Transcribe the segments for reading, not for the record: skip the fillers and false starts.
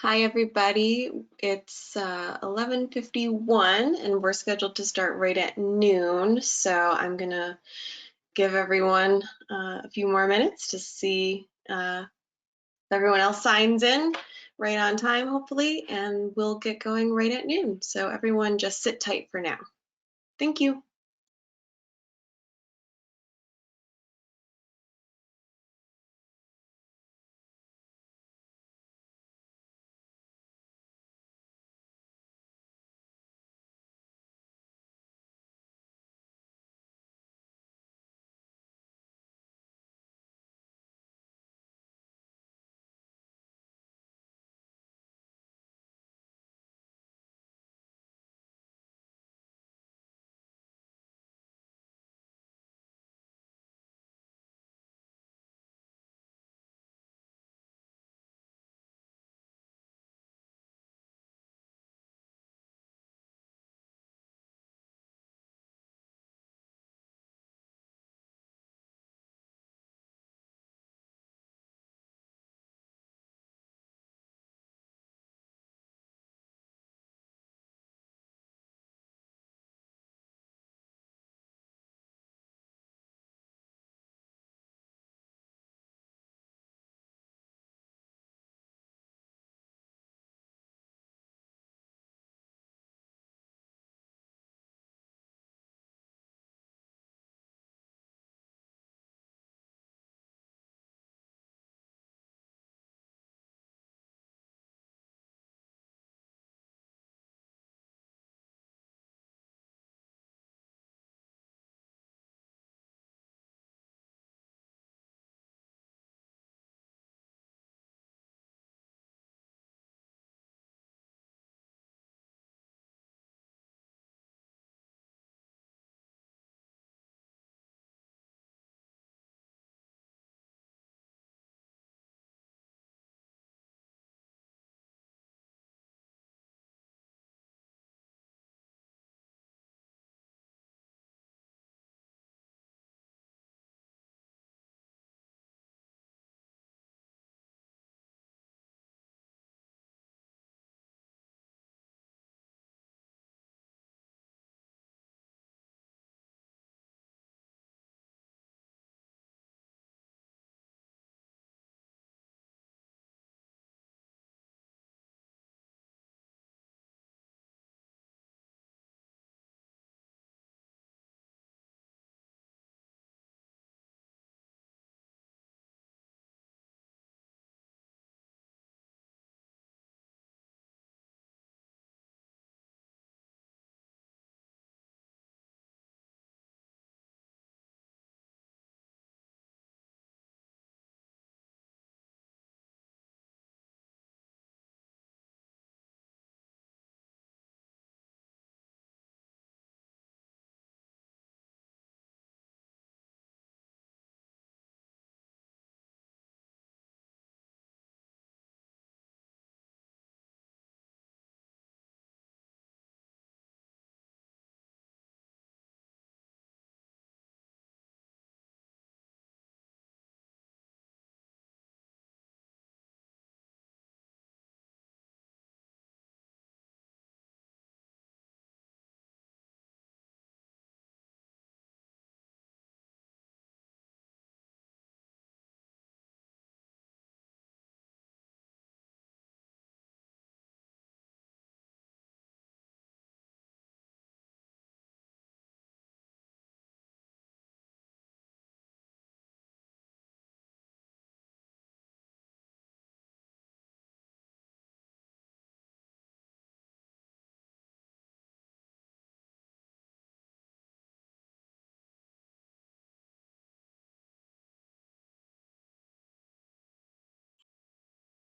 Hi, everybody. It's 11:51 and we're scheduled to start right at noon. So I'm going to give everyone a few more minutes to see if everyone else signs in right on time, hopefully, and we'll get going right at noon. So everyone just sit tight for now. Thank you.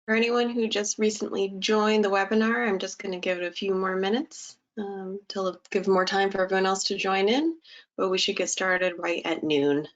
For anyone who just recently joined the webinar, I'm just going to give it a few more minutes to give more time for everyone else to join in, but we should get started right at noon.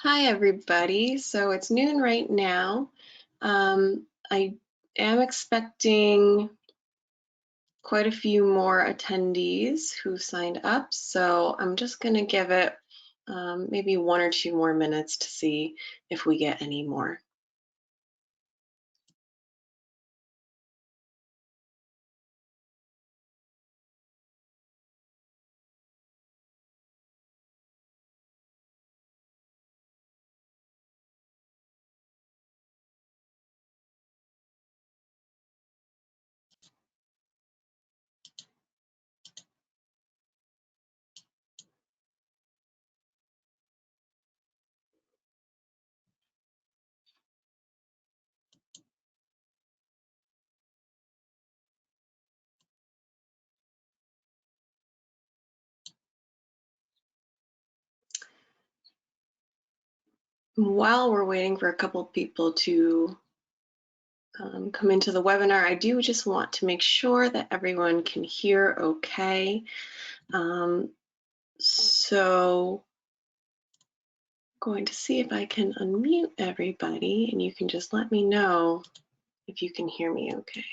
Hi, everybody. So it's noon right now. I am expecting quite a few more attendees who signed up, so I'm just going to give it maybe 1 or 2 more minutes to see if we get any more. While we're waiting for a couple people to come into the webinar, I do just want to make sure that everyone can hear okay. So going to see if I can unmute everybody, and you can just let me know if you can hear me okay.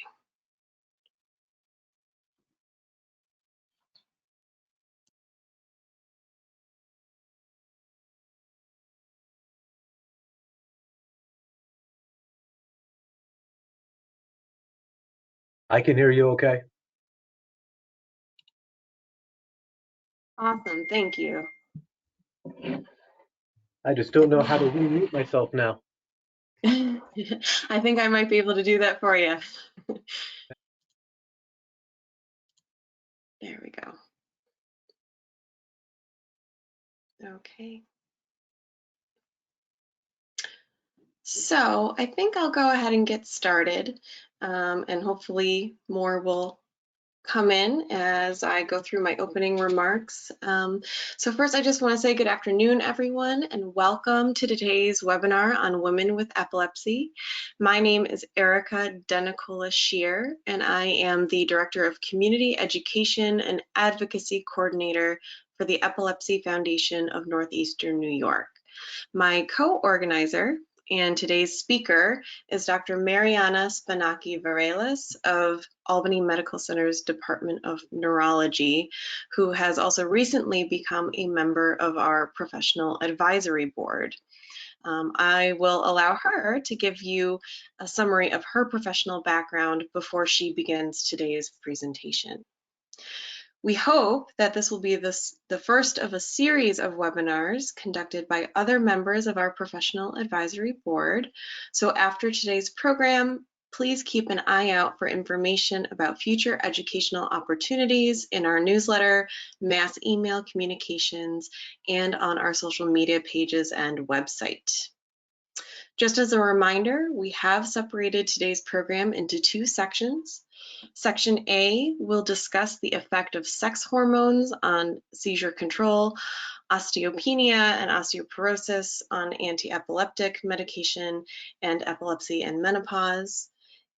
I can hear you okay. Awesome, thank you. I just don't know how to remute myself now. I think I might be able to do that for you. There we go. Okay. So I think I'll go ahead and get started, and hopefully more will come in as I go through my opening remarks. So first, I just want to say good afternoon, everyone, and welcome to today's webinar on women with epilepsy. My name is Erica Denicola-Shear, and I am the Director of Community Education and Advocacy Coordinator for the Epilepsy Foundation of Northeastern New York. My co-organizer and today's speaker is Dr. Marianna Spanaki of Albany Medical Center's Department of Neurology, who has also recently become a member of our professional advisory board. I will allow her to give you a summary of her professional background before she begins today's presentation. We hope that this will be the first of a series of webinars conducted by other members of our professional advisory board. So after today's program, please keep an eye out for information about future educational opportunities in our newsletter, mass email communications, and on our social media pages and website. Just as a reminder, we have separated today's program into 2 sections. Section A will discuss the effect of sex hormones on seizure control, osteopenia and osteoporosis, on anti-epileptic medication, and epilepsy and menopause.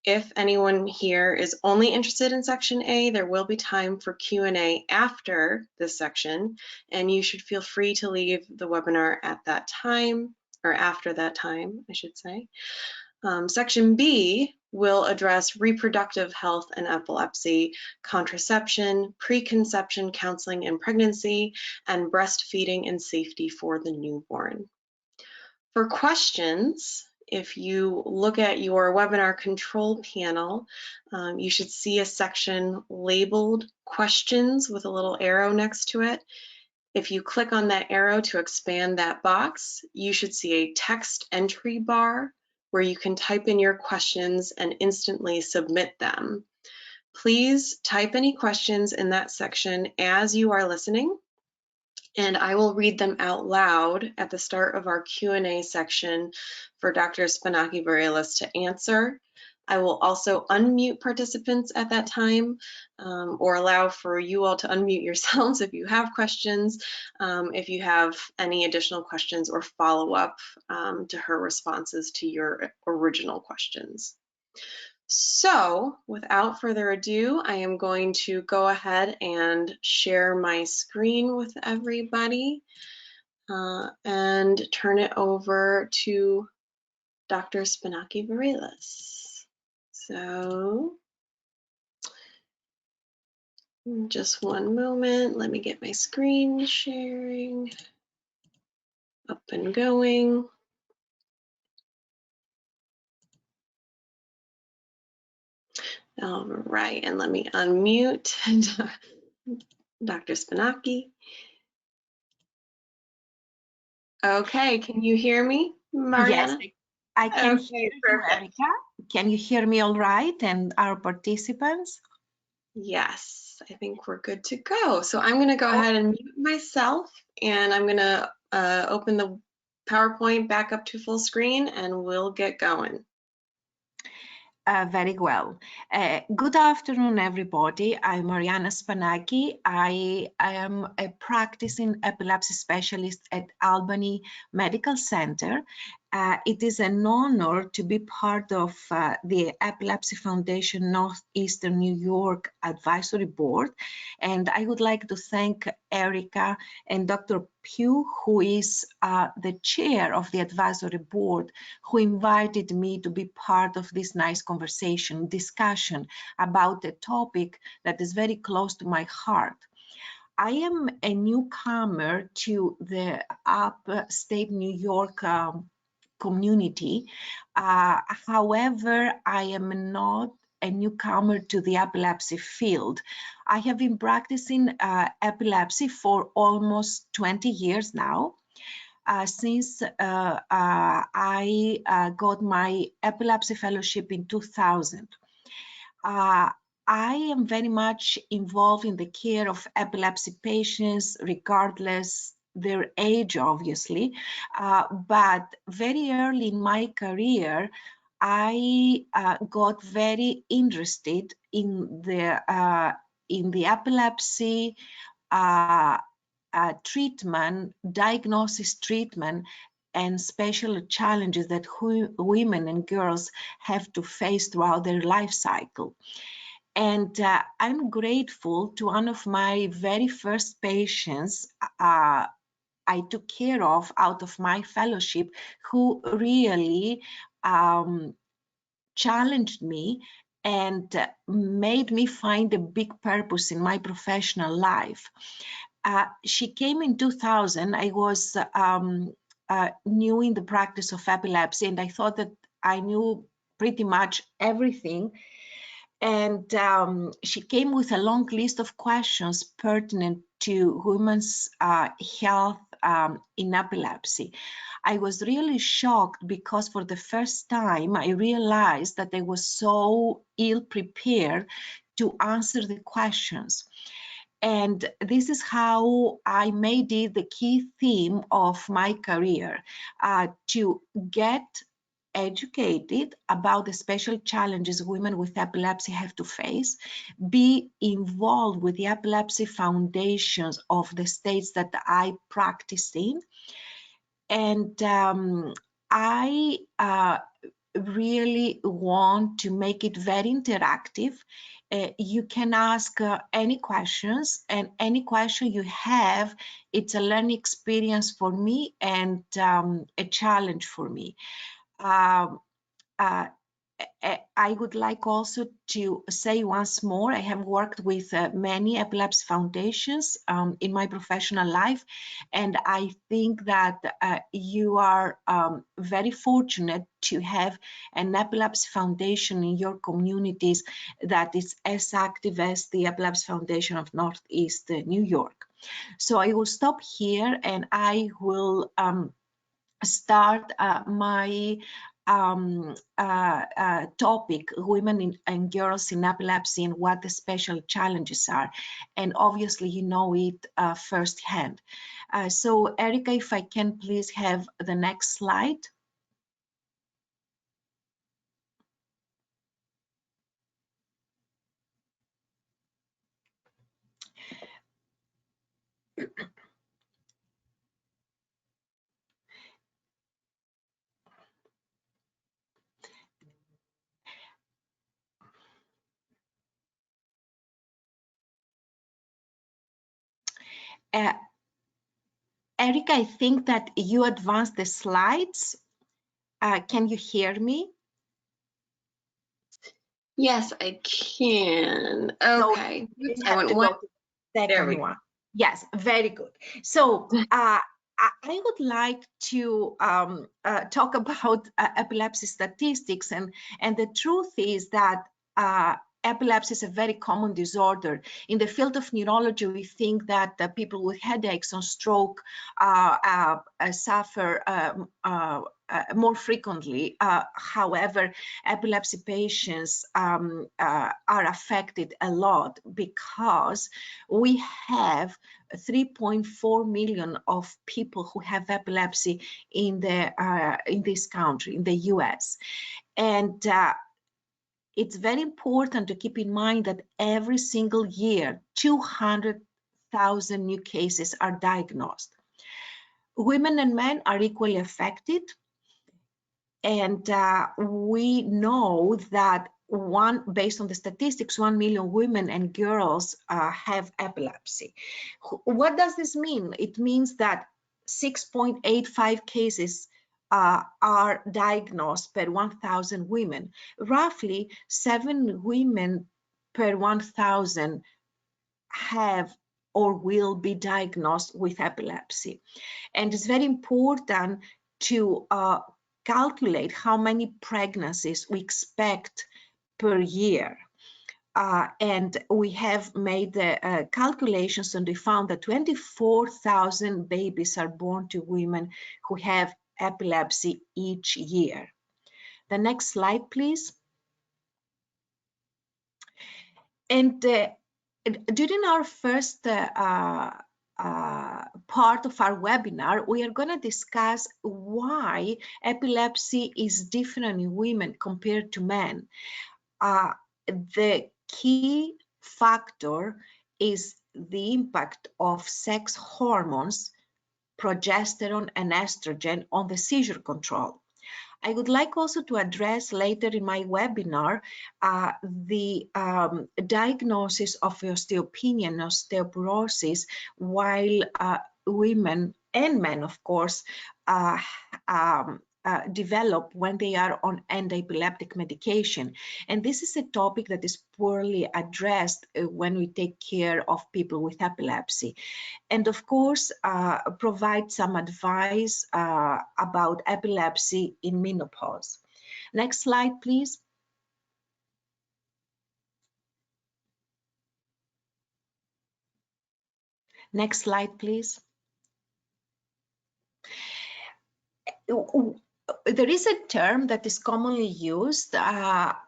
If anyone here is only interested in Section A, there will be time for Q&A after this section, and you should feel free to leave the webinar at that time, or after that time, I should say. Section B will address reproductive health and epilepsy, contraception, preconception counseling and pregnancy, and breastfeeding and safety for the newborn. For questions, if you look at your webinar control panel, you should see a section labeled questions with a little arrow next to it. If you click on that arrow to expand that box, you should see a text entry bar where you can type in your questions and instantly submit them. Please type any questions in that section as you are listening, and I will read them out loud at the start of our Q&A section for Dr. Spanaki to answer. I will also unmute participants at that time, or allow for you all to unmute yourselves if you have questions, if you have any additional questions or follow-up to her responses to your original questions. So without further ado, I am going to go ahead and share my screen with everybody. and turn it over to Dr. Spanaki Varelas. So just one moment, let me get my screen sharing up and going. All right, and let me unmute Dr. Spanaki. Okay, can you hear me, Marianna? Yes, I can Okay, hear you, perfect. Erica. Can you hear me all right, and our participants? Yes, I think we're good to go. So I'm going to go ahead and mute myself, and I'm going to open the PowerPoint back up to full screen, and we'll get going. Very well. Good afternoon, everybody. I'm Marianna Spanaki. I am a practicing epilepsy specialist at Albany Medical Center. It is an honor to be part of the Epilepsy Foundation Northeastern New York Advisory Board. And I would like to thank Erica and Dr. Pugh, who is the chair of the advisory board, who invited me to be part of this nice discussion about a topic that is very close to my heart. I am a newcomer to the upstate New York community. However, I am not a newcomer to the epilepsy field. I have been practicing epilepsy for almost 20 years now. Since I got my epilepsy fellowship in 2000. I am very much involved in the care of epilepsy patients, regardless their age, obviously. But very early in my career, I got very interested in the epilepsy treatment, diagnosis, treatment, and special challenges that women and girls have to face throughout their life cycle. And I'm grateful to one of my very first patients I took care of out of my fellowship, who really challenged me and made me find a big purpose in my professional life. She came in 2000. I was new in the practice of epilepsy, and I thought that I knew pretty much everything. And she came with a long list of questions pertinent to women's health in epilepsy. I was really shocked because for the first time I realized that I was so ill prepared to answer the questions. And this is how I made it the key theme of my career, to get educated about the special challenges women with epilepsy have to face, be involved with the epilepsy foundations of the states that I practice in. And I really want to make it very interactive. You can ask any questions, and any question you have, it's a learning experience for me and a challenge for me. I would like also to say once more, I have worked with many epilepsy foundations in my professional life, and I think that you are very fortunate to have an epilepsy foundation in your communities that is as active as the Epilepsy Foundation of Northeast New York. So I will stop here, and I will start my topic, women and girls in epilepsy and what the special challenges are. And obviously you know it firsthand. So Erica, if I can please have the next slide. Erica, I think that you advanced the slides. Can you hear me? Yes, I can. So Okay. you Oops, I have went to one. go to the There we second go. one. Yes, very good. So I would like to talk about epilepsy statistics, and the truth is that epilepsy is a very common disorder. In the field of neurology, we think that people with headaches or stroke suffer more frequently. However, epilepsy patients are affected a lot because we have 3.4 million of people who have epilepsy in this country, in the US. And it's very important to keep in mind that every single year, 200,000 new cases are diagnosed. Women and men are equally affected. And we know that based on the statistics, 1 million women and girls have epilepsy. What does this mean? It means that 6.85 cases are diagnosed per 1,000 women. Roughly 7 women per 1,000 have or will be diagnosed with epilepsy. And it's very important to calculate how many pregnancies we expect per year. And we have made the calculations, and we found that 24,000 babies are born to women who have epilepsy each year. The next slide, please. And during our first part of our webinar, we are going to discuss why epilepsy is different in women compared to men. The key factor is the impact of sex hormones, progesterone and estrogen on the seizure control. I would like also to address later in my webinar the diagnosis of osteopenia and osteoporosis, while women and men, of course, develop when they are on anti-epileptic medication. And this is a topic that is poorly addressed when we take care of people with epilepsy. And of course, provide some advice about epilepsy in menopause. Next slide, please. Next slide, please. There is a term that is commonly used that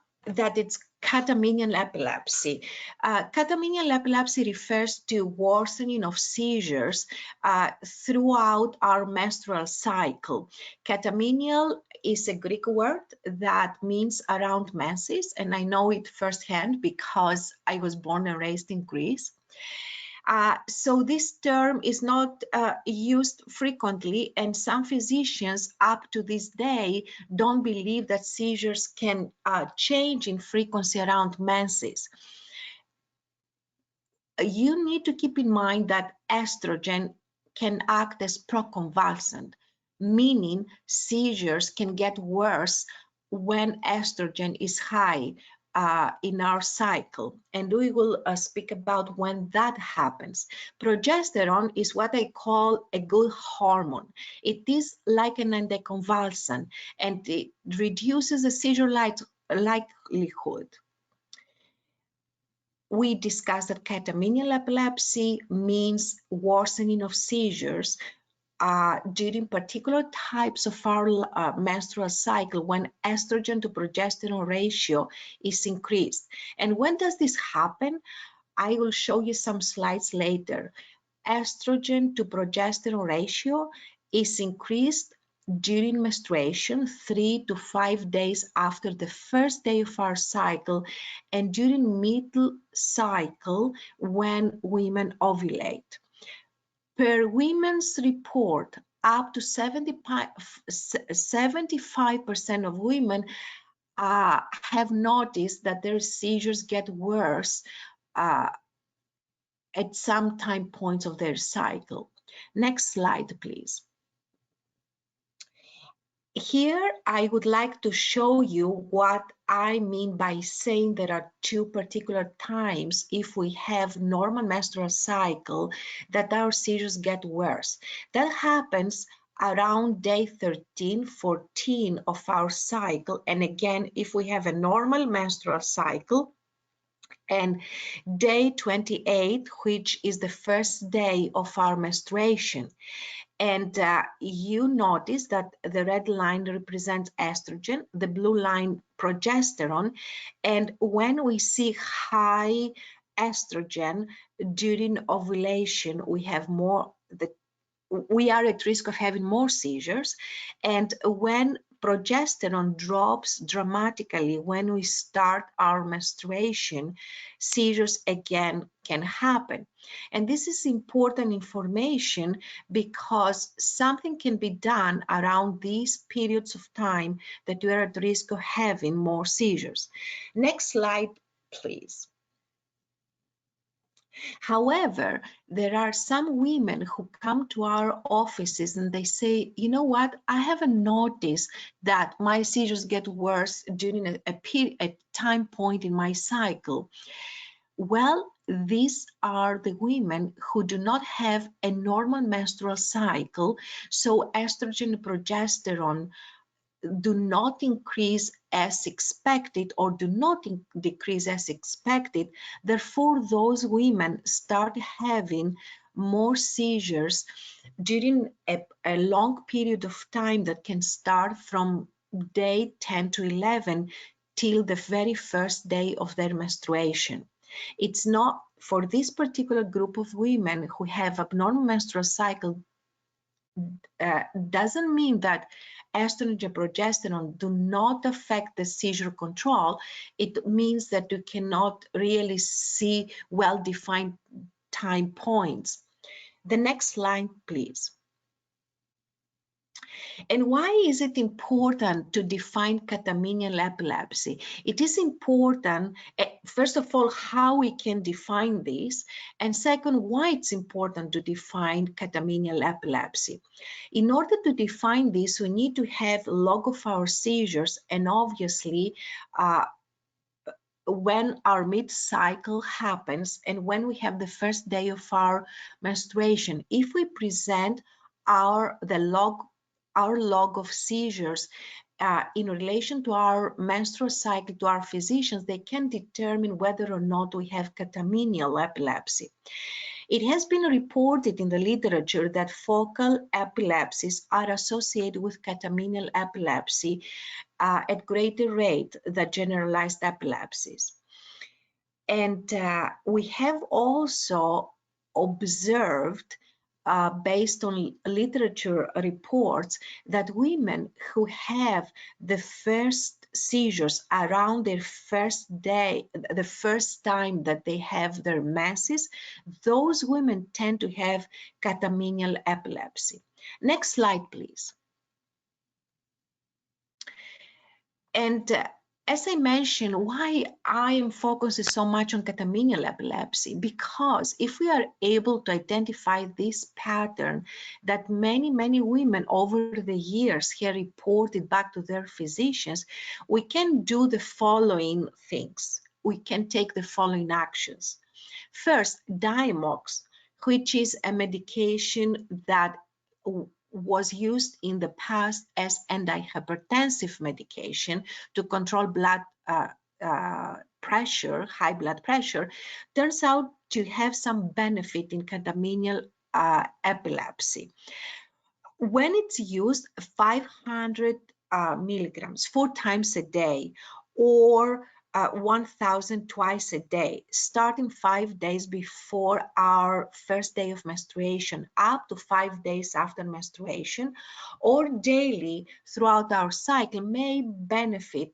it's catamenial epilepsy. Catamenial epilepsy refers to worsening of seizures throughout our menstrual cycle. Catamenial is a Greek word that means around menses, and I know it firsthand because I was born and raised in Greece. So this term is not used frequently, and some physicians up to this day don't believe that seizures can change in frequency around menses. You need to keep in mind that estrogen can act as proconvulsant, meaning seizures can get worse when estrogen is high in our cycle, and we will speak about when that happens. Progesterone is what I call a good hormone. It is like an anticonvulsant, and it reduces the seizure likelihood. We discussed that catamenial epilepsy means worsening of seizures during particular types of our menstrual cycle when estrogen to progesterone ratio is increased. And when does this happen? I will show you some slides later. Estrogen to progesterone ratio is increased during menstruation 3 to 5 days after the first day of our cycle, and during middle cycle when women ovulate. Per women's report, up to 75% of women have noticed that their seizures get worse at some time points of their cycle. Next slide, please. Here, I would like to show you what I mean by saying there are two particular times if we have normal menstrual cycle that our seizures get worse. That happens around day 13, 14 of our cycle. And again, if we have a normal menstrual cycle, and day 28, which is the first day of our menstruation. And you notice that the red line represents estrogen, the blue line progesterone. And when we see high estrogen during ovulation, we are at risk of having more seizures. And when progesterone drops dramatically when we start our menstruation, seizures again can happen. And this is important information because something can be done around these periods of time that you are at risk of having more seizures. Next slide, please. However, there are some women who come to our offices and they say, you know what, I haven't noticed that my seizures get worse during a time point in my cycle. Well, these are the women who do not have a normal menstrual cycle, so estrogen and progesterone do not increase as expected or do not decrease as expected. Therefore, those women start having more seizures during a long period of time that can start from day 10 to 11 till the very first day of their menstruation. It's not for this particular group of women who have abnormal menstrual cycle, doesn't mean that estrogen and progesterone do not affect the seizure control. It means that you cannot really see well-defined time points. The next slide, please. And why is it important to define catamenial epilepsy? It is important, first of all, how we can define this, and second, why it's important to define catamenial epilepsy. In order to define this, we need to have log of our seizures, and obviously, when our mid-cycle happens and when we have the first day of our menstruation. If we present our log of seizures in relation to our menstrual cycle to our physicians, they can determine whether or not we have catamenial epilepsy. It has been reported in the literature that focal epilepsies are associated with catamenial epilepsy at greater rate than generalized epilepsies. And we have also observed, based on literature reports, that women who have the first seizures around their first day, the first time that they have their menses, those women tend to have catamenial epilepsy. Next slide, please. And as I mentioned, why I am focusing so much on catamenial epilepsy, because if we are able to identify this pattern that many women over the years have reported back to their physicians, we can do the following things. We can take the following actions. First, Diamox, which is a medication that was used in the past as antihypertensive medication to control blood pressure, high blood pressure, turns out to have some benefit in catamenial epilepsy. When it's used 500 milligrams 4 times a day, or 1,000 twice a day, starting 5 days before our first day of menstruation up to 5 days after menstruation, or daily throughout our cycle, may benefit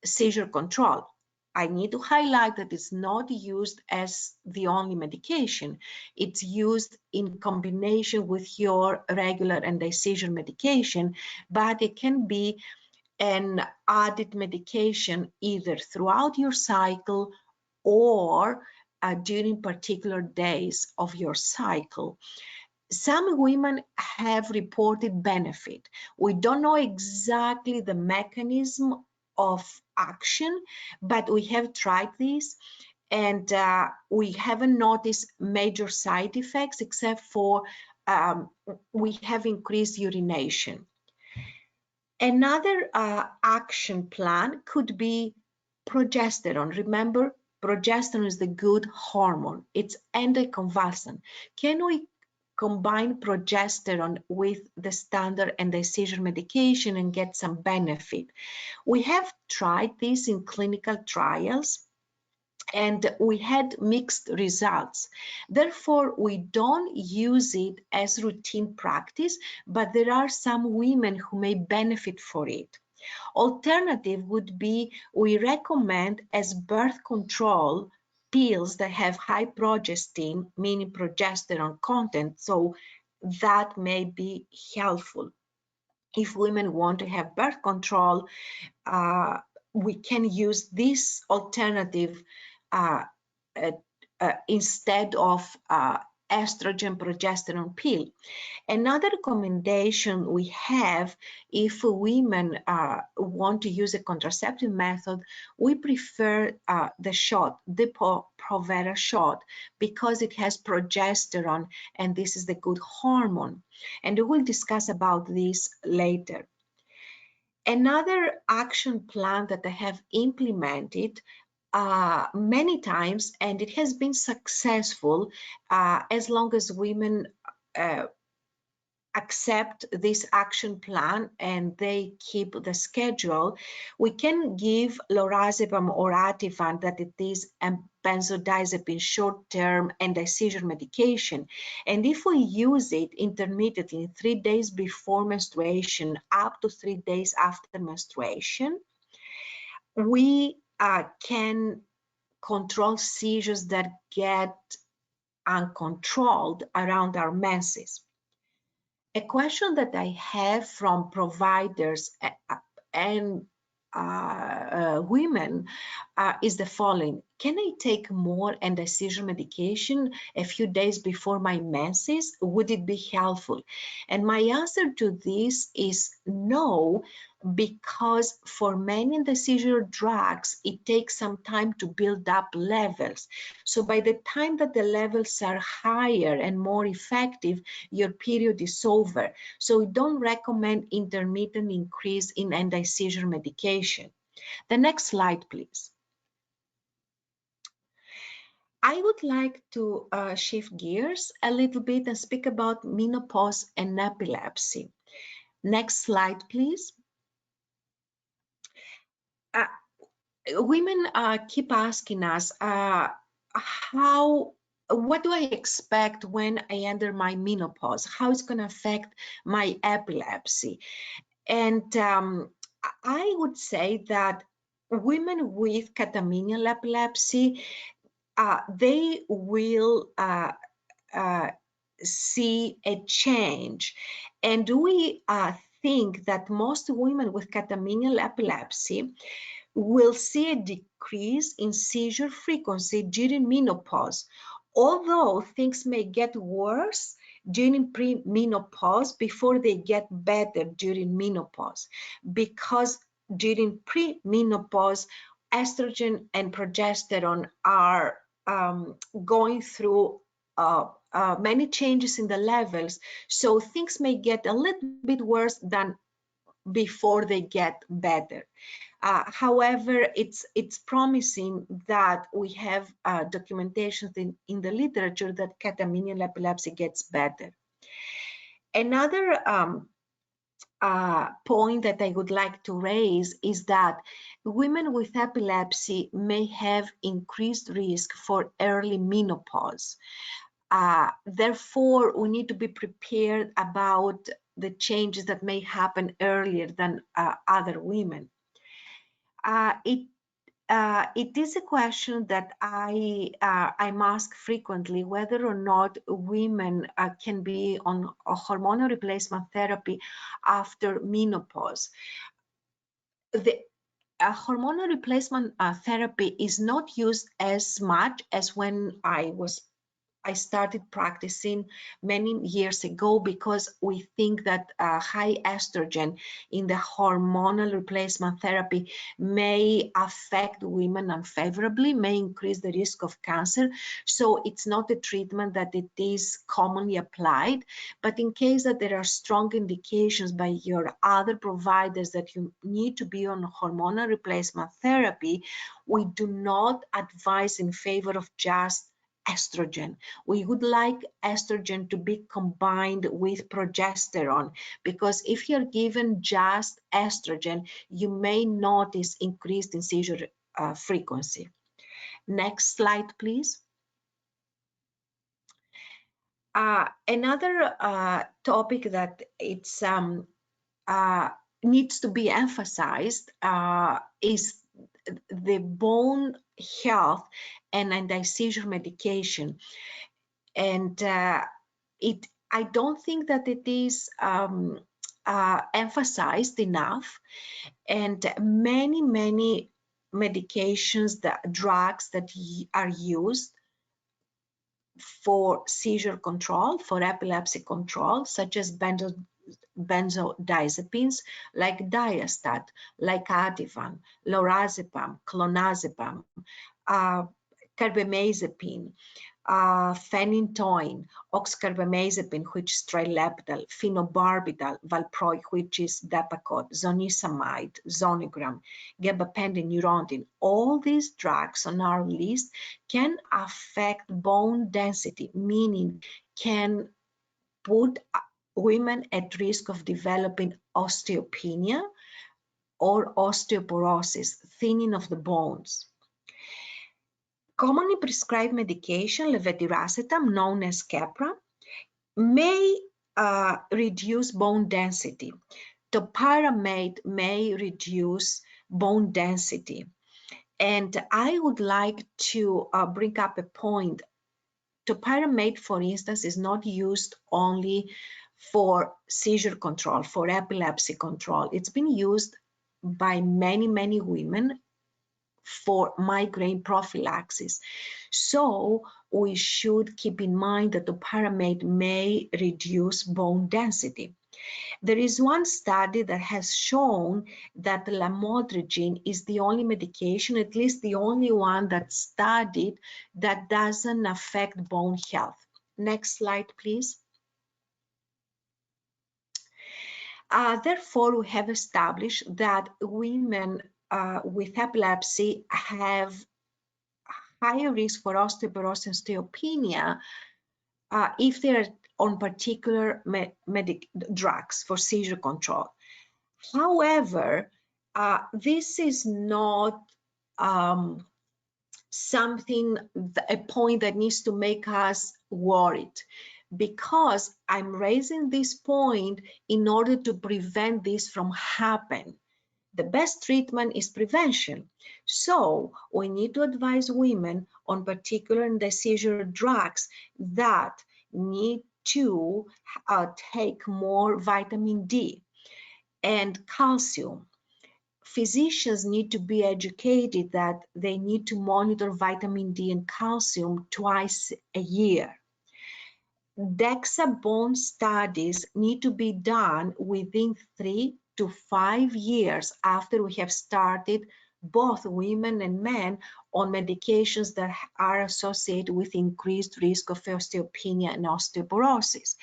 seizure control. I need to highlight that it's not used as the only medication. It's used in combination with your regular anti-seizure medication, but it can be an added medication either throughout your cycle or during particular days of your cycle. Some women have reported benefit. We don't know exactly the mechanism of action, but we have tried this, and we haven't noticed major side effects except for we have increased urination. Another action plan could be progesterone. Remember, progesterone is the good hormone. It's anticonvulsant. Can we combine progesterone with the standard anti-seizure medication and get some benefit? We have tried this in clinical trials, and we had mixed results. Therefore, we don't use it as routine practice, but there are some women who may benefit for it. Alternative would be we recommend as birth control pills that have high progestin, meaning progesterone content, so that may be helpful. If women want to have birth control, we can use this alternative instead of estrogen progesterone pill. Another recommendation we have, if women want to use a contraceptive method, we prefer the shot, the Provera shot, because it has progesterone, and this is the good hormone. And we will discuss about this later. Another action plan that I have implemented many times, and it has been successful as long as women accept this action plan and they keep the schedule, we can give lorazepam or Ativan, that it is a benzodiazepine short-term anti-seizure medication. And if we use it intermittently 3 days before menstruation up to 3 days after menstruation, we can control seizures that get uncontrolled around our menses. A question that I have from providers and women is the following: can I take more anti-seizure medication a few days before my menses? Would it be helpful? And my answer to this is no, because for many anti-seizure drugs, it takes some time to build up levels. So by the time that the levels are higher and more effective, your period is over. So we don't recommend intermittent increase in anti-seizure medication. The next slide, please. I would like to shift gears a little bit and speak about menopause and epilepsy. Next slide, please. Women keep asking us, what do I expect when I enter my menopause? How it's going to affect my epilepsy? And I would say that women with catamenial epilepsy, they will see a change. And we think that most women with catamenial epilepsy will see a decrease in seizure frequency during menopause, although things may get worse during pre-menopause before they get better during menopause, because during pre-menopause, estrogen and progesterone are going through many changes in the levels, so things may get a little bit worse than before they get better. However, it's promising that we have documentation in the literature that catamenial epilepsy gets better. Another point that I would like to raise is that women with epilepsy may have increased risk for early menopause. Therefore, we need to be prepared about the changes that may happen earlier than other women. It is a question that I'm asked frequently, whether or not women can be on a hormonal replacement therapy after menopause. The hormonal replacement therapy is not used as much as when I was I started practicing many years ago because we think that high estrogen in the hormonal replacement therapy may affect women unfavorably, may increase the risk of cancer. So it's not a treatment that it is commonly applied, but in case that there are strong indications by your other providers that you need to be on hormonal replacement therapy, we do not advise in favor of just estrogen. We would like estrogen to be combined with progesterone, because if you're given just estrogen, you may notice increased in seizure frequency. Next slide, please. Another topic that it's needs to be emphasized is the bone health and anti-seizure medication. And I don't think that it is emphasized enough. And many medications, drugs that are used for seizure control, for epilepsy control, such as benzodiazepines like Diastat, like Ativan, lorazepam, clonazepam, carbamazepine, phenytoin, oxcarbamazepine, which is trileptal, phenobarbital, valproic, which is Depakote, zonisamide, Zonigram, gabapentin, Neurontin. All these drugs on our list can affect bone density, meaning can put women at risk of developing osteopenia or osteoporosis, thinning of the bones. Commonly prescribed medication, levetiracetam, known as Keppra, may reduce bone density. Topiramate may reduce bone density. And I would like to bring up a point. Topiramate, for instance, is not used only for seizure control, for epilepsy control. It's been used by many women for migraine prophylaxis. So we should keep in mind that topiramate may reduce bone density. There is one study that has shown that lamotrigine is the only medication, at least the only one that's studied, that doesn't affect bone health. Next slide, please. Therefore, we have established that women with epilepsy have higher risk for osteoporosis and osteopenia if they're on particular drugs for seizure control. However, this is not a point that needs to make us worried, because I'm raising this point in order to prevent this from happening. The best treatment is prevention. So we need to advise women on particular anti-seizure drugs that need to take more vitamin D and calcium. Physicians need to be educated that they need to monitor vitamin D and calcium twice a year. DEXA bone studies need to be done within 3 to 5 years after we have started both women and men on medications that are associated with increased risk of osteopenia and osteoporosis.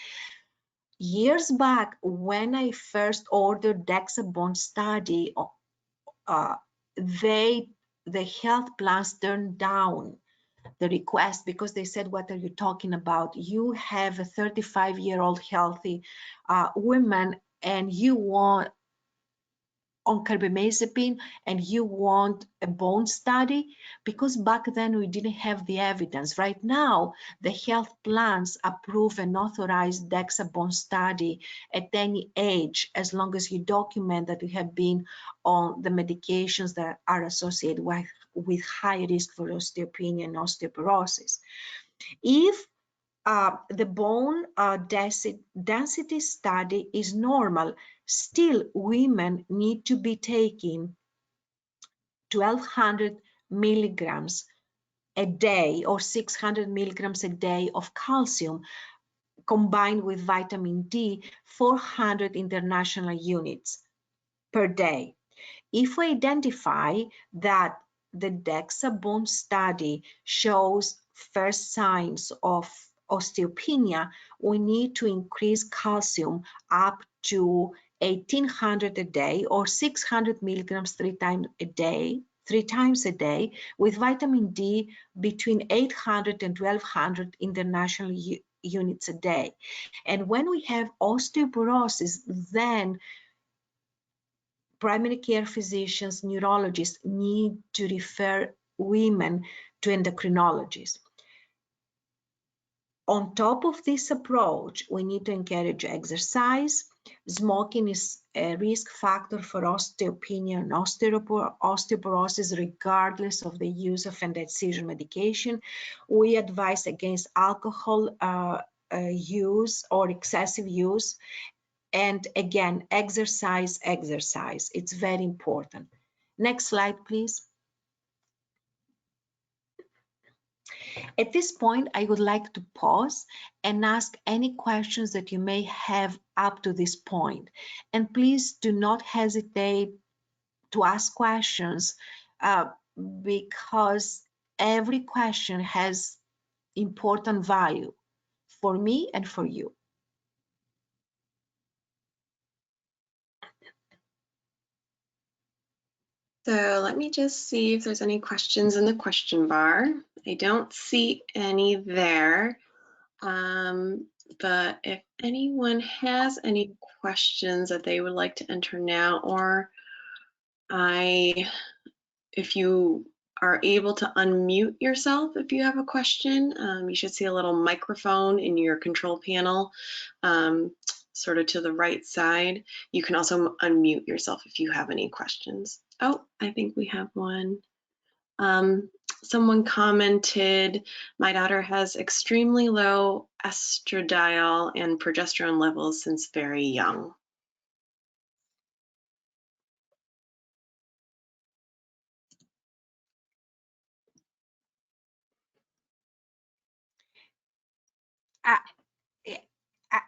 Years back, when I first ordered DEXA bone study, the health plans turned down the request because they said, what are you talking about? You have a 35-year-old healthy woman and you want on carbamazepine and you want a bone study? Because back then we didn't have the evidence. Right now, the health plans approve and authorize DEXA bone study at any age, as long as you document that you have been on the medications that are associated with high risk for osteopenia and osteoporosis. If the bone density study is normal, still women need to be taking 1200 milligrams a day or 600 milligrams a day of calcium combined with vitamin D, 400 international units per day. If we identify that the DEXA bone study shows first signs of osteopenia, we need to increase calcium up to 1800 a day or 600 milligrams three times a day, with vitamin D between 800 and 1200 international units a day. And when we have osteoporosis, then primary care physicians, neurologists need to refer women to endocrinologists. On top of this approach, we need to encourage exercise. Smoking is a risk factor for osteopenia and osteoporosis, regardless of the use of anti-seizure medication. We advise against alcohol use or excessive use. And again, exercise. It's very important. Next slide, please. At this point, I would like to pause and ask any questions that you may have up to this point. And please do not hesitate to ask questions because every question has important value for me and for you. So let me just see if there's any questions in the question bar. I don't see any there. But if anyone has any questions that they would like to enter now, or if you are able to unmute yourself if you have a question, you should see a little microphone in your control panel, sort of to the right side. You can also unmute yourself if you have any questions. Oh, I think we have one. Someone commented, my daughter has extremely low estradiol and progesterone levels since very young.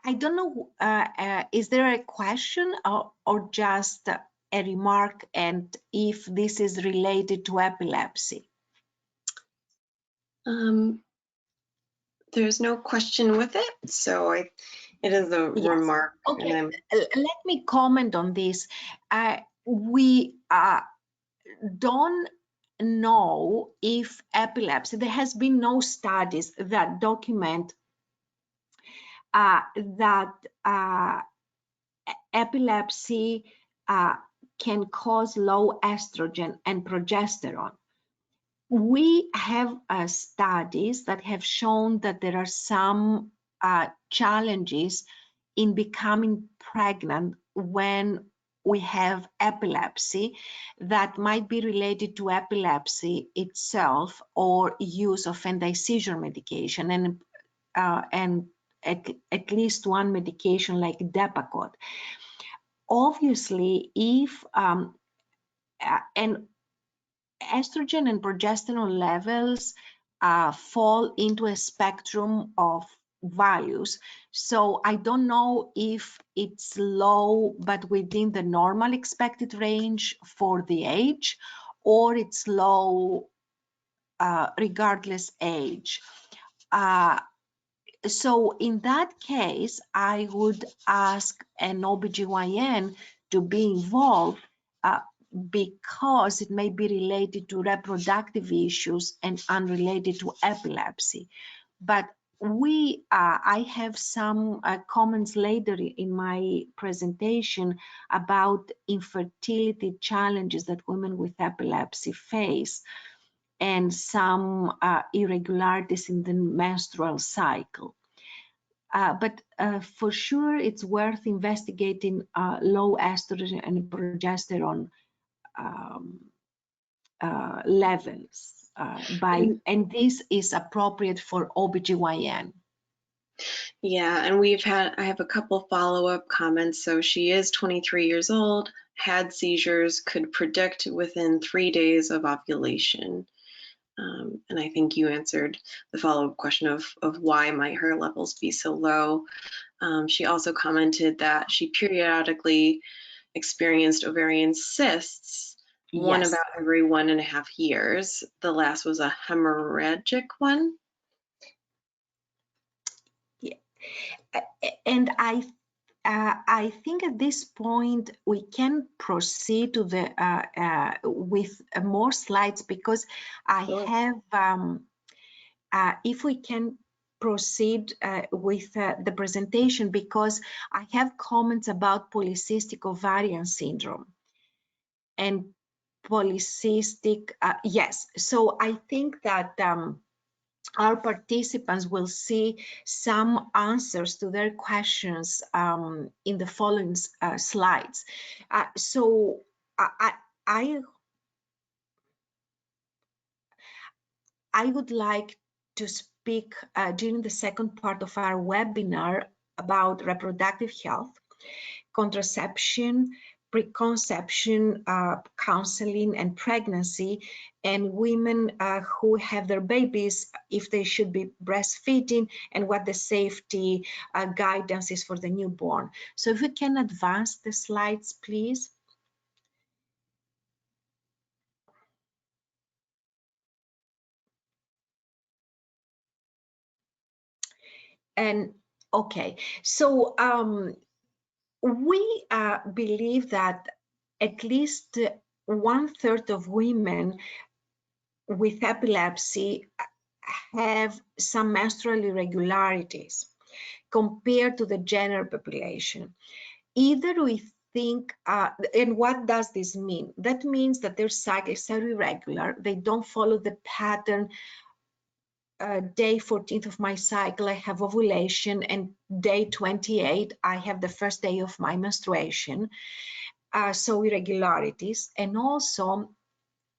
I don't know, is there a question or just a remark, and if this is related to epilepsy? There's no question with it, so it is a remark. Okay, let me comment on this. We don't know if epilepsy, there has been no studies that document that epilepsy can cause low estrogen and progesterone. We have studies that have shown that there are some challenges in becoming pregnant when we have epilepsy that might be related to epilepsy itself or use of anti-seizure medication and at least one medication like Depakote. Obviously, if and estrogen and progesterone levels fall into a spectrum of values. So I don't know if it's low, but within the normal expected range for the age, or it's low regardless age. So in that case, I would ask an OBGYN to be involved because it may be related to reproductive issues and unrelated to epilepsy. But I have some comments later in my presentation about infertility challenges that women with epilepsy face and some irregularities in the menstrual cycle. But for sure, it's worth investigating low estrogen and progesterone levels and this is appropriate for OBGYN. Yeah, and I have a couple follow-up comments. So she is 23 years old, had seizures, could predict within 3 days of ovulation. And I think you answered the follow-up question of why might her levels be so low. She also commented that she periodically experienced ovarian cysts, one Yes. about every 1.5 years. The last was a hemorrhagic one. Yeah. And I think at this point we can proceed to the with more slides, because I Sure. have, if we can proceed with the presentation, because I have comments about polycystic ovarian syndrome and polycystic, yes. So I think that our participants will see some answers to their questions in the following slides. So I would like to speak during the second part of our webinar about reproductive health, contraception, preconception, counseling, and pregnancy, and women who have their babies, if they should be breastfeeding, and what the safety guidance is for the newborn. So if we can advance the slides, please. And okay, so we believe that at least 1/3 of women with epilepsy have some menstrual irregularities compared to the general population. Either we think, and what does this mean? That means that their cycles are irregular. They don't follow the pattern. Day 14th of my cycle, I have ovulation, and day 28, I have the first day of my menstruation. So irregularities, and also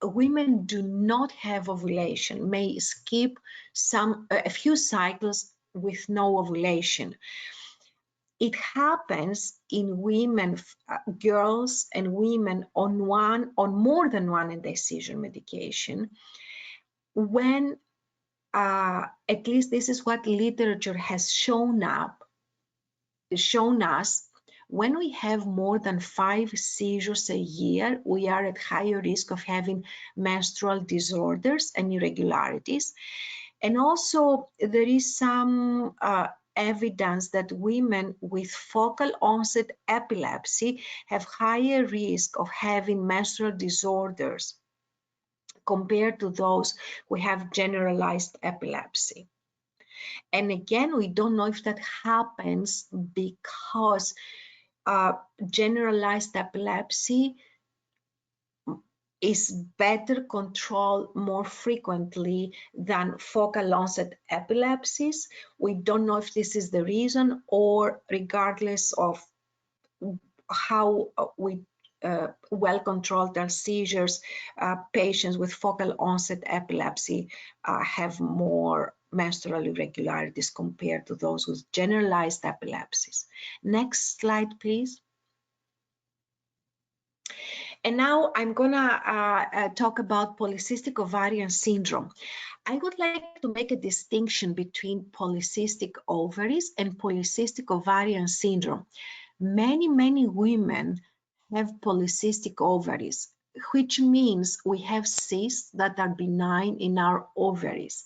women do not have ovulation, may skip a few cycles with no ovulation. It happens in women, girls and women on more than one indecision medication, when at least this is what literature has shown us, when we have more than 5 seizures a year, we are at higher risk of having menstrual disorders and irregularities. And also there is some evidence that women with focal onset epilepsy have higher risk of having menstrual disorders compared to those who have generalized epilepsy. And again, we don't know if that happens because generalized epilepsy is better controlled more frequently than focal onset epilepsies. We don't know if this is the reason, or regardless of how we well controlled their seizures, patients with focal onset epilepsy have more menstrual irregularities compared to those with generalized epilepsies. Next slide, please. And now I'm gonna talk about polycystic ovarian syndrome. I would like to make a distinction between polycystic ovaries and polycystic ovarian syndrome. Many women have polycystic ovaries, which means we have cysts that are benign in our ovaries.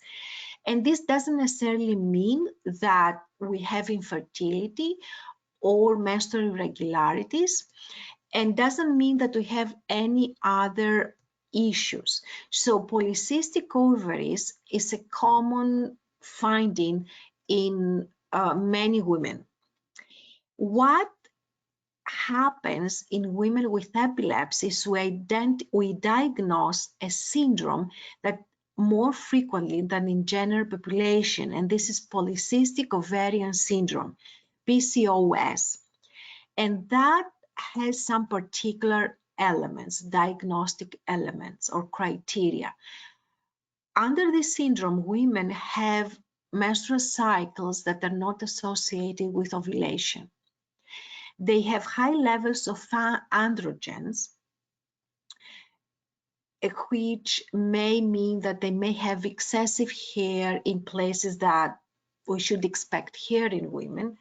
And this doesn't necessarily mean that we have infertility or menstrual irregularities, and doesn't mean that we have any other issues. So polycystic ovaries is a common finding in many women. What happens in women with epilepsy is we diagnose a syndrome that more frequently than in general population, and this is polycystic ovarian syndrome, PCOS. And that has some particular elements, diagnostic elements or criteria. Under this syndrome, women have menstrual cycles that are not associated with ovulation. They have high levels of androgens, which may mean that they may have excessive hair in places that we should expect hair in women.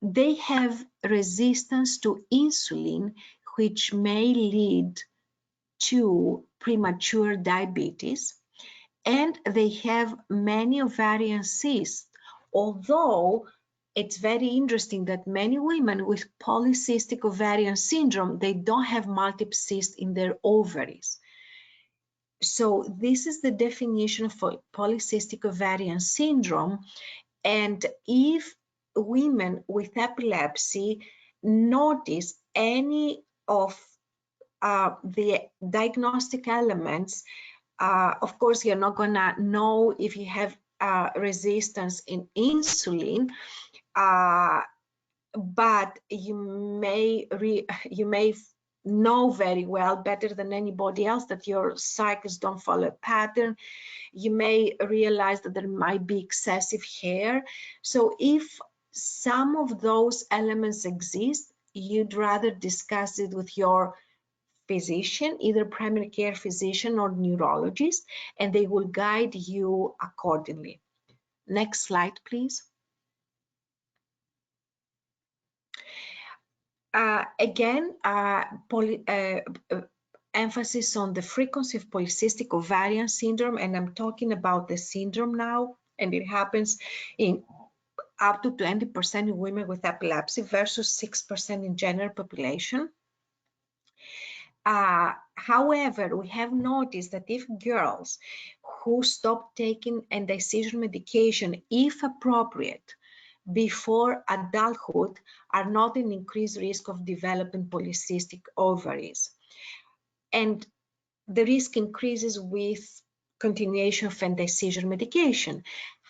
They have resistance to insulin, which may lead to premature diabetes, and they have many ovarian cysts, although it's very interesting that many women with polycystic ovarian syndrome, they don't have multiple cysts in their ovaries. So this is the definition for polycystic ovarian syndrome. And if women with epilepsy notice any of the diagnostic elements, of course, you're not gonna know if you have resistance in insulin, but you may know very well, better than anybody else, that your cycles don't follow a pattern. You may realize that there might be excessive hair. So if some of those elements exist, you'd rather discuss it with your physician, either primary care physician or neurologist, and they will guide you accordingly. Next slide, please. Again, emphasis on the frequency of polycystic ovarian syndrome, and I'm talking about the syndrome now, and it happens in up to 20% in women with epilepsy versus 6% in general population. However, we have noticed that if girls who stop taking anti-seizure medication, if appropriate, before adulthood, are not in increased risk of developing polycystic ovaries. And the risk increases with continuation of anti-seizure medication.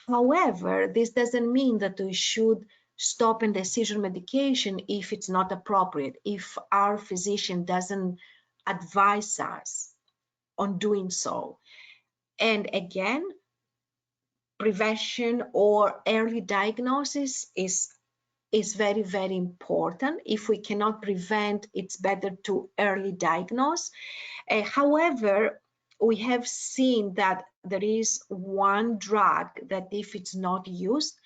However, this doesn't mean that we should stop anti-seizure medication if it's not appropriate, if our physician doesn't advise us on doing so. And again, prevention or early diagnosis is very, very important. If we cannot prevent, it's better to early diagnose. However, we have seen that there is one drug that if it's not used,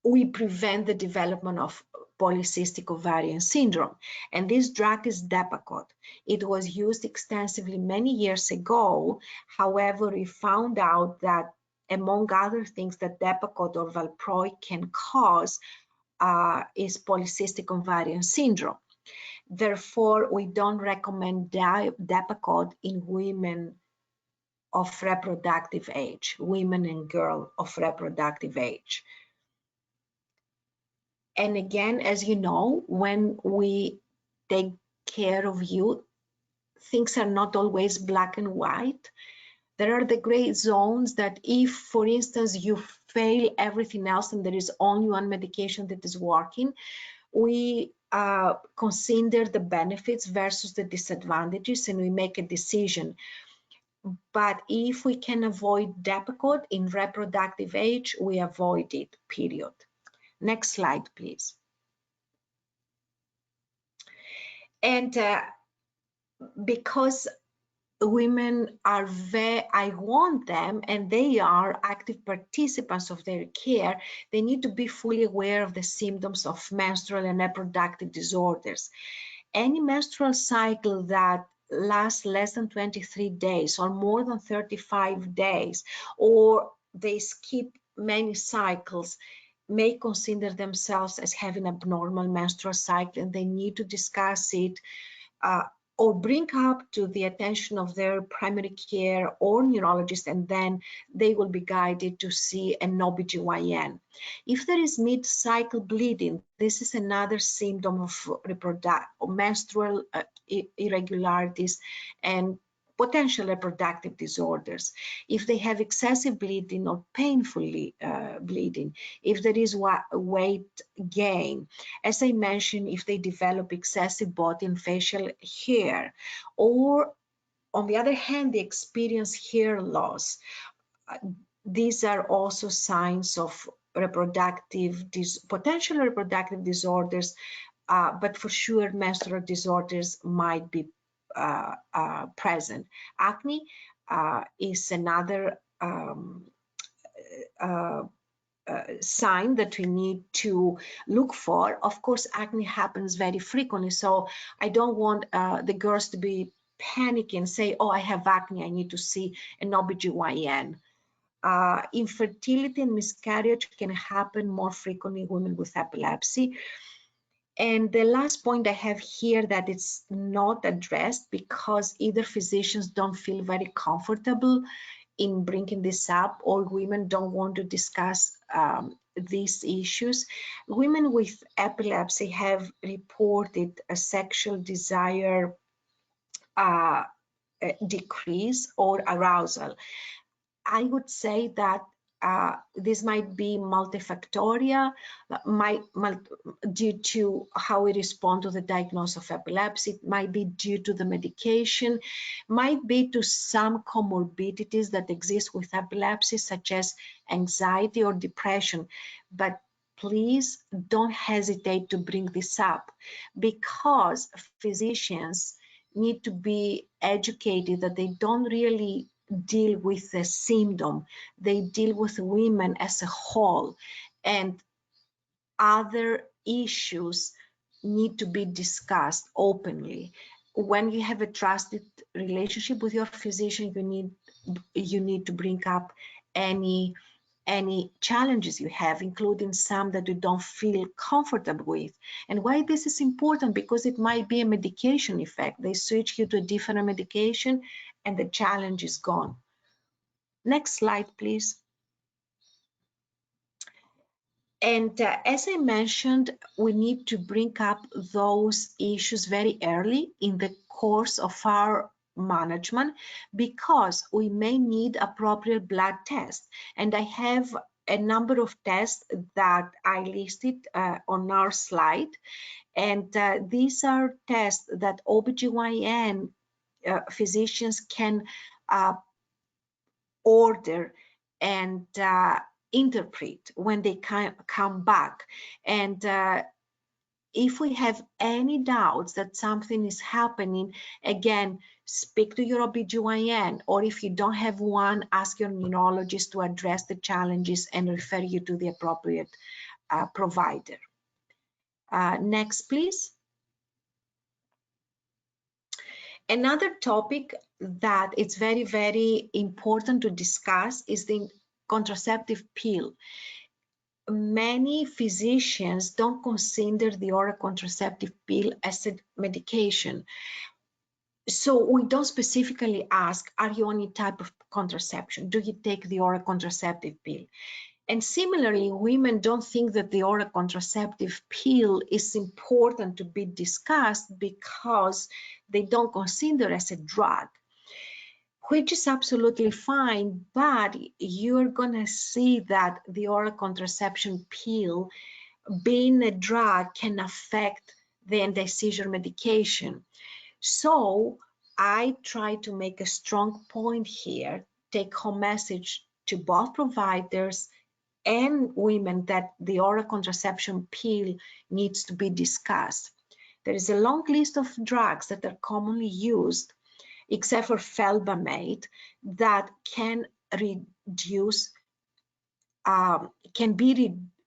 we prevent the development of polycystic ovarian syndrome. And this drug is Depakote. It was used extensively many years ago. However, we found out that among other things that Depakote or Valproic can cause is polycystic ovarian syndrome. Therefore, we don't recommend Depakote in women of reproductive age, women and girls of reproductive age. And again, as you know, when we take care of you, things are not always black and white. There are the gray zones that if, for instance, you fail everything else and there is only one medication that is working, we consider the benefits versus the disadvantages and we make a decision. But if we can avoid Depakote in reproductive age, we avoid it, period. Next slide, please. And because women are I want them, and they are active participants of their care, they need to be fully aware of the symptoms of menstrual and reproductive disorders. Any menstrual cycle that lasts less than 23 days or more than 35 days, or they skip many cycles, may consider themselves as having abnormal menstrual cycle, and they need to discuss it or bring up to the attention of their primary care or neurologist, and then they will be guided to see an OBGYN. If there is mid-cycle bleeding, this is another symptom of menstrual irregularities and potential reproductive disorders. If they have excessive bleeding or painfully bleeding, if there is weight gain, as I mentioned, if they develop excessive body and facial hair, or on the other hand, they experience hair loss, these are also signs of potential reproductive disorders, but for sure menstrual disorders might be present. Acne is another sign that we need to look for. Of course, acne happens very frequently, so I don't want the girls to be panicking and say, oh, I have acne, I need to see an OBGYN. Infertility and miscarriage can happen more frequently in women with epilepsy. And the last point I have here that it's not addressed because either physicians don't feel very comfortable in bringing this up, or women don't want to discuss these issues. Women with epilepsy have reported a sexual desire decrease or arousal. I would say that this might be multifactorial, due to how we respond to the diagnosis of epilepsy. It might be due to the medication, might be to some comorbidities that exist with epilepsy, such as anxiety or depression. But please don't hesitate to bring this up, because physicians need to be educated that they don't really deal with the symptom, they deal with women as a whole, and other issues need to be discussed openly. When you have a trusted relationship with your physician, you need to bring up any challenges you have, including some that you don't feel comfortable with. And why this is important? Because it might be a medication effect. They switch you to a different medication and the challenge is gone. Next slide, please. And as I mentioned, we need to bring up those issues very early in the course of our management, because we may need appropriate blood tests. And I have a number of tests that I listed on our slide. And these are tests that OBGYN physicians can order and interpret when they come back. And if we have any doubts that something is happening, again, speak to your OBGYN, or if you don't have one, ask your neurologist to address the challenges and refer you to the appropriate provider. Next, please. Another topic that it's very, very important to discuss is the contraceptive pill. Many physicians don't consider the oral contraceptive pill as a medication. So we don't specifically ask, are you on any type of contraception? Do you take the oral contraceptive pill? And similarly, women don't think that the oral contraceptive pill is important to be discussed because they don't consider it as a drug, which is absolutely fine, but you're gonna see that the oral contraception pill, being a drug, can affect the anti-seizure medication. So I try to make a strong point here, take home message to both providers and women that the oral contraception pill needs to be discussed. There is a long list of drugs that are commonly used, except for felbamate, that can reduce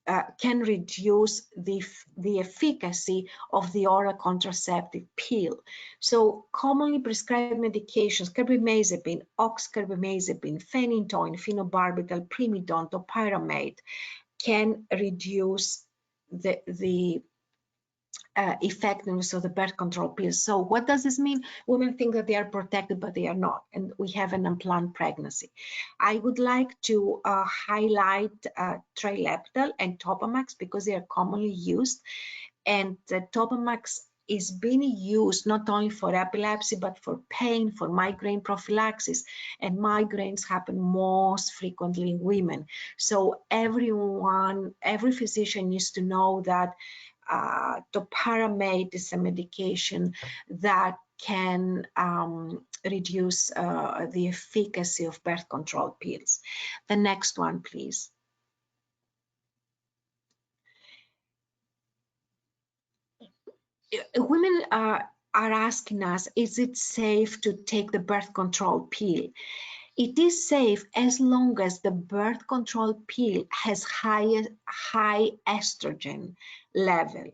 the efficacy of the oral contraceptive pill. So commonly prescribed medications: carbamazepine, oxcarbamazepine, phenytoin, phenobarbital, primidone, topiramate, can reduce the effectiveness of the birth control pills. So what does this mean? Women think that they are protected, but they are not, and we have an unplanned pregnancy. I would like to highlight Trileptal and Topamax because they are commonly used, and Topamax is being used not only for epilepsy, but for pain, for migraine prophylaxis, and migraines happen most frequently in women. So every physician needs to know that topiramate is a medication that can reduce the efficacy of birth control pills. The next one, please. Women are asking us, is it safe to take the birth control pill? It is safe as long as the birth control pill has high estrogen level,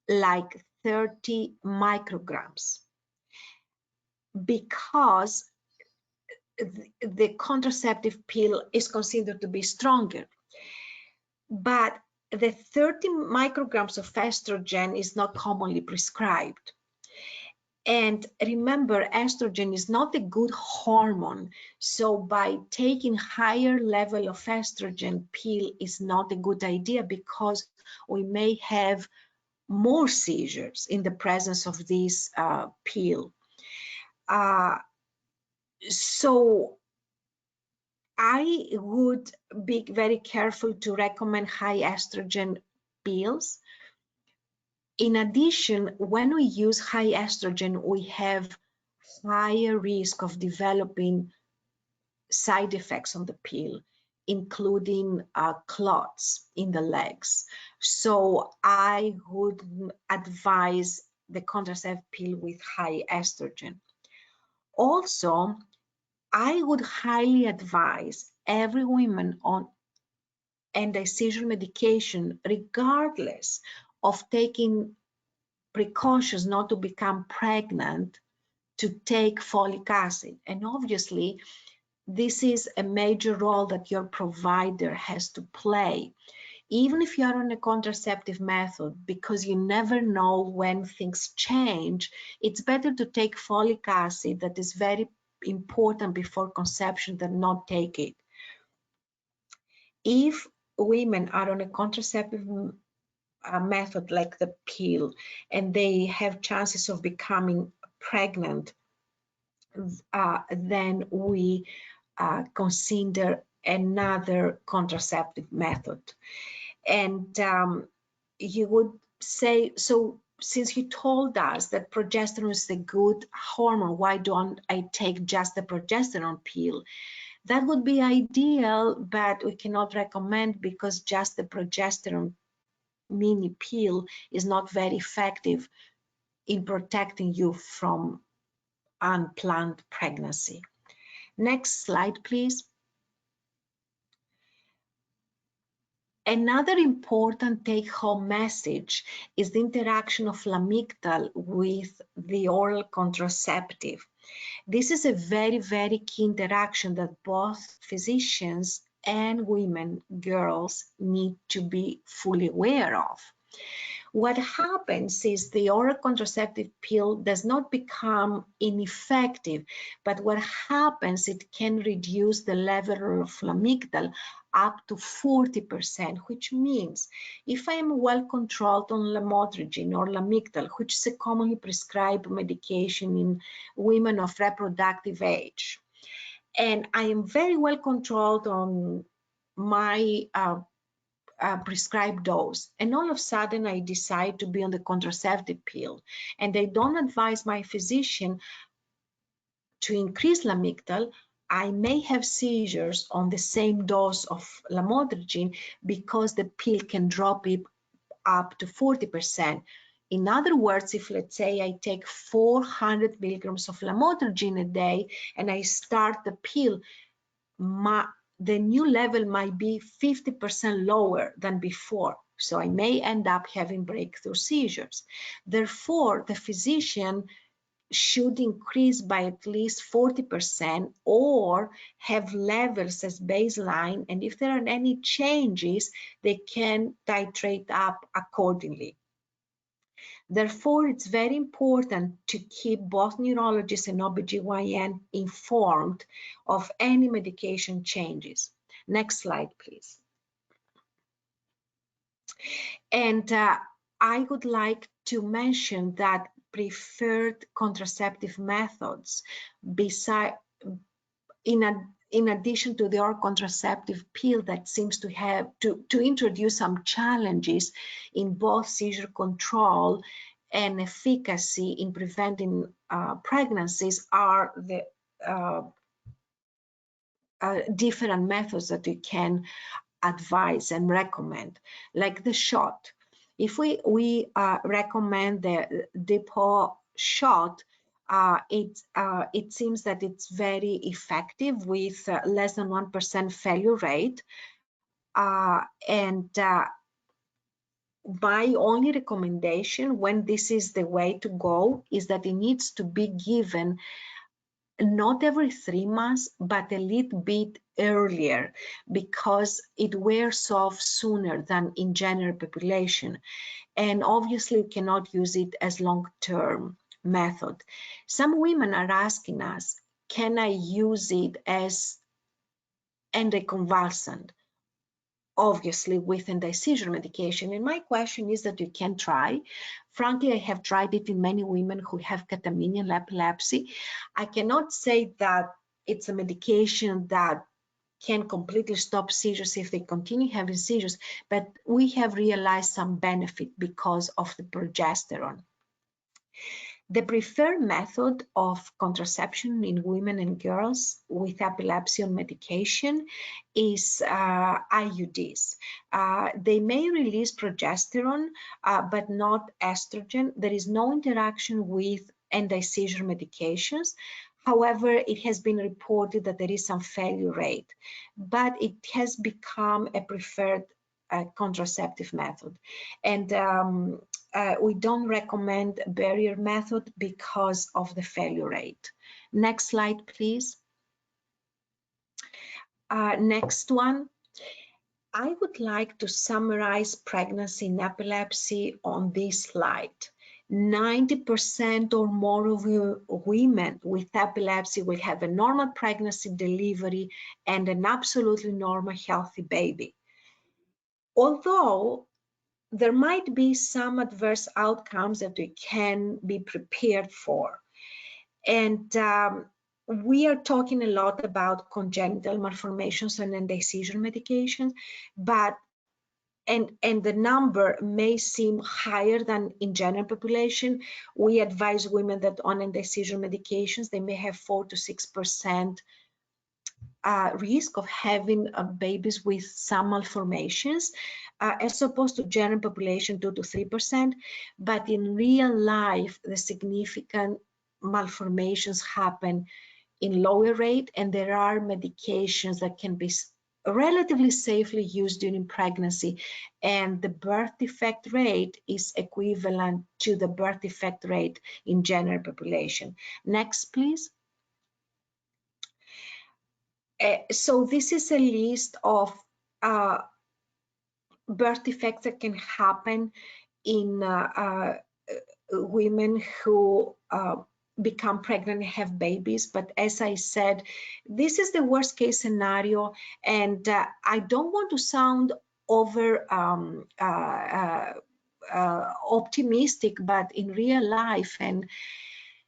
like 30 micrograms, because the contraceptive pill is considered to be stronger. But the 30 micrograms of estrogen is not commonly prescribed. And remember, estrogen is not a good hormone. So by taking higher level of estrogen pill is not a good idea, because we may have more seizures in the presence of this pill. So I would be very careful to recommend high estrogen pills. In addition, when we use high estrogen, we have higher risk of developing side effects on the pill, including clots in the legs. So I would advise the contraceptive pill with high estrogen. Also, I would highly advise every woman on anti-seizure medication, regardless of taking precautions not to become pregnant, to take folic acid. And obviously, this is a major role that your provider has to play, even if you are on a contraceptive method, because you never know when things change. It's better to take folic acid, that is very important before conception, than not take it. If women are on a contraceptive method like the pill and they have chances of becoming pregnant, then we consider another contraceptive method. And you would say, so since you told us that progesterone is a good hormone, why don't I take just the progesterone pill? That would be ideal, but we cannot recommend, because just the progesterone mini pill is not very effective in protecting you from unplanned pregnancy. Next slide, please. Another important take-home message is the interaction of lamictal with the oral contraceptive. This is a very, very key interaction that both physicians and women, girls, need to be fully aware of. What happens is the oral contraceptive pill does not become ineffective, but what happens, it can reduce the level of lamictal up to 40%, which means if I am well controlled on lamotrigine or lamictal, which is a commonly prescribed medication in women of reproductive age, and I am very well controlled on my prescribed dose, and all of a sudden I decide to be on the contraceptive pill, and I don't advise my physician to increase lamictal, I may have seizures on the same dose of lamotrigine, because the pill can drop it up to 40%. In other words, if let's say I take 400 milligrams of lamotrigine a day and I start the pill, the new level might be 50% lower than before. So I may end up having breakthrough seizures. Therefore, the physician should increase by at least 40% or have levels as baseline. And if there are any changes, they can titrate up accordingly. Therefore, it's very important to keep both neurologists and OBGYN informed of any medication changes. Next slide, please. And I would like to mention that preferred contraceptive methods, in addition to the oral contraceptive pill that seems to have to introduce some challenges in both seizure control and efficacy in preventing pregnancies, are the different methods that you can advise and recommend, like the shot. If we recommend the depot shot, it seems that it's very effective with less than 1% failure rate. And my only recommendation when this is the way to go is that it needs to be given not every 3 months, but a little bit earlier, because it wears off sooner than in general population. And obviously you cannot use it as long-term method. Some women are asking us, can I use it as anticonvulsant? Obviously with anti-seizure medication. And my question is that you can try. Frankly, I have tried it in many women who have catamenial and epilepsy. I cannot say that it's a medication that can completely stop seizures if they continue having seizures, but we have realized some benefit because of the progesterone. The preferred method of contraception in women and girls with epilepsy on medication is IUDs. They may release progesterone, but not estrogen. There is no interaction with anti-seizure medications. However, it has been reported that there is some failure rate, but it has become a preferred contraceptive method. And we don't recommend barrier method because of the failure rate. Next slide, please. Next one. I would like to summarize pregnancy in epilepsy on this slide. 90% or more of women with epilepsy will have a normal pregnancy, delivery, and an absolutely normal, healthy baby. Although there might be some adverse outcomes that we can be prepared for. And we are talking a lot about congenital malformations and anti-seizure medications, but and the number may seem higher than in general population. We advise women that on anti-seizure medications, they may have 4 to 6% risk of having babies with some malformations, as opposed to general population 2 to 3%. But in real life, the significant malformations happen in lower rate, and there are medications that can be relatively safely used during pregnancy, and the birth defect rate is equivalent to the birth defect rate in general population. Next, please. So this is a list of birth defects that can happen in women who become pregnant and have babies. But as I said, this is the worst case scenario, and I don't want to sound over optimistic, but in real life and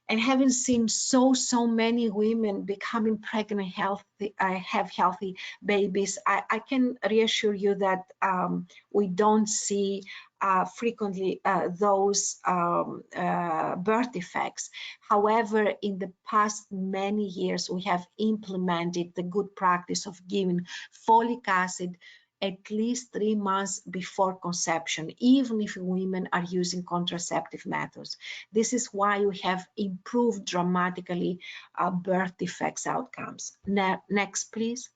having seen so many women becoming pregnant, healthy, have healthy babies, I can reassure you that we don't see frequently those birth defects. However, in the past many years, we have implemented the good practice of giving folic acid at least 3 months before conception, even if women are using contraceptive methods. This is why we have improved dramatically birth defects outcomes. Next, please.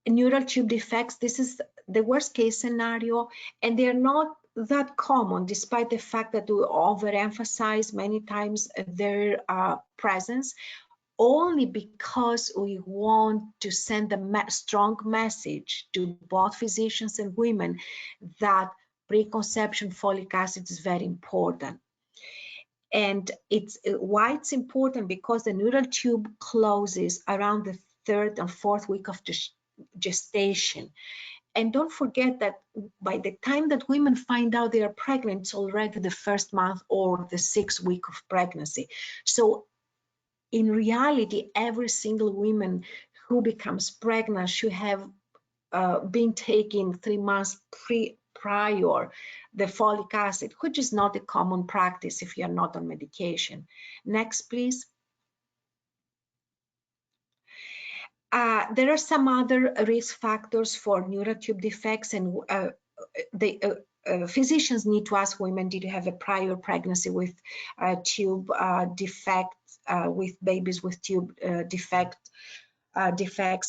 Neural tube defects, this is the worst case scenario, and they're not that common, despite the fact that we overemphasize many times their presence, only because we want to send a strong message to both physicians and women that preconception folic acid is very important. And why it's important, because the neural tube closes around the 3rd and 4th week of gestation. And don't forget that by the time that women find out they are pregnant, it's already the 1st month or the 6th week of pregnancy. So in reality, every single woman who becomes pregnant should have been taking 3 months prior the folic acid, which is not a common practice if you're not on medication. Next, please. There are some other risk factors for neural tube defects, and physicians need to ask women, did you have a prior pregnancy with tube defects, with babies with tube defects,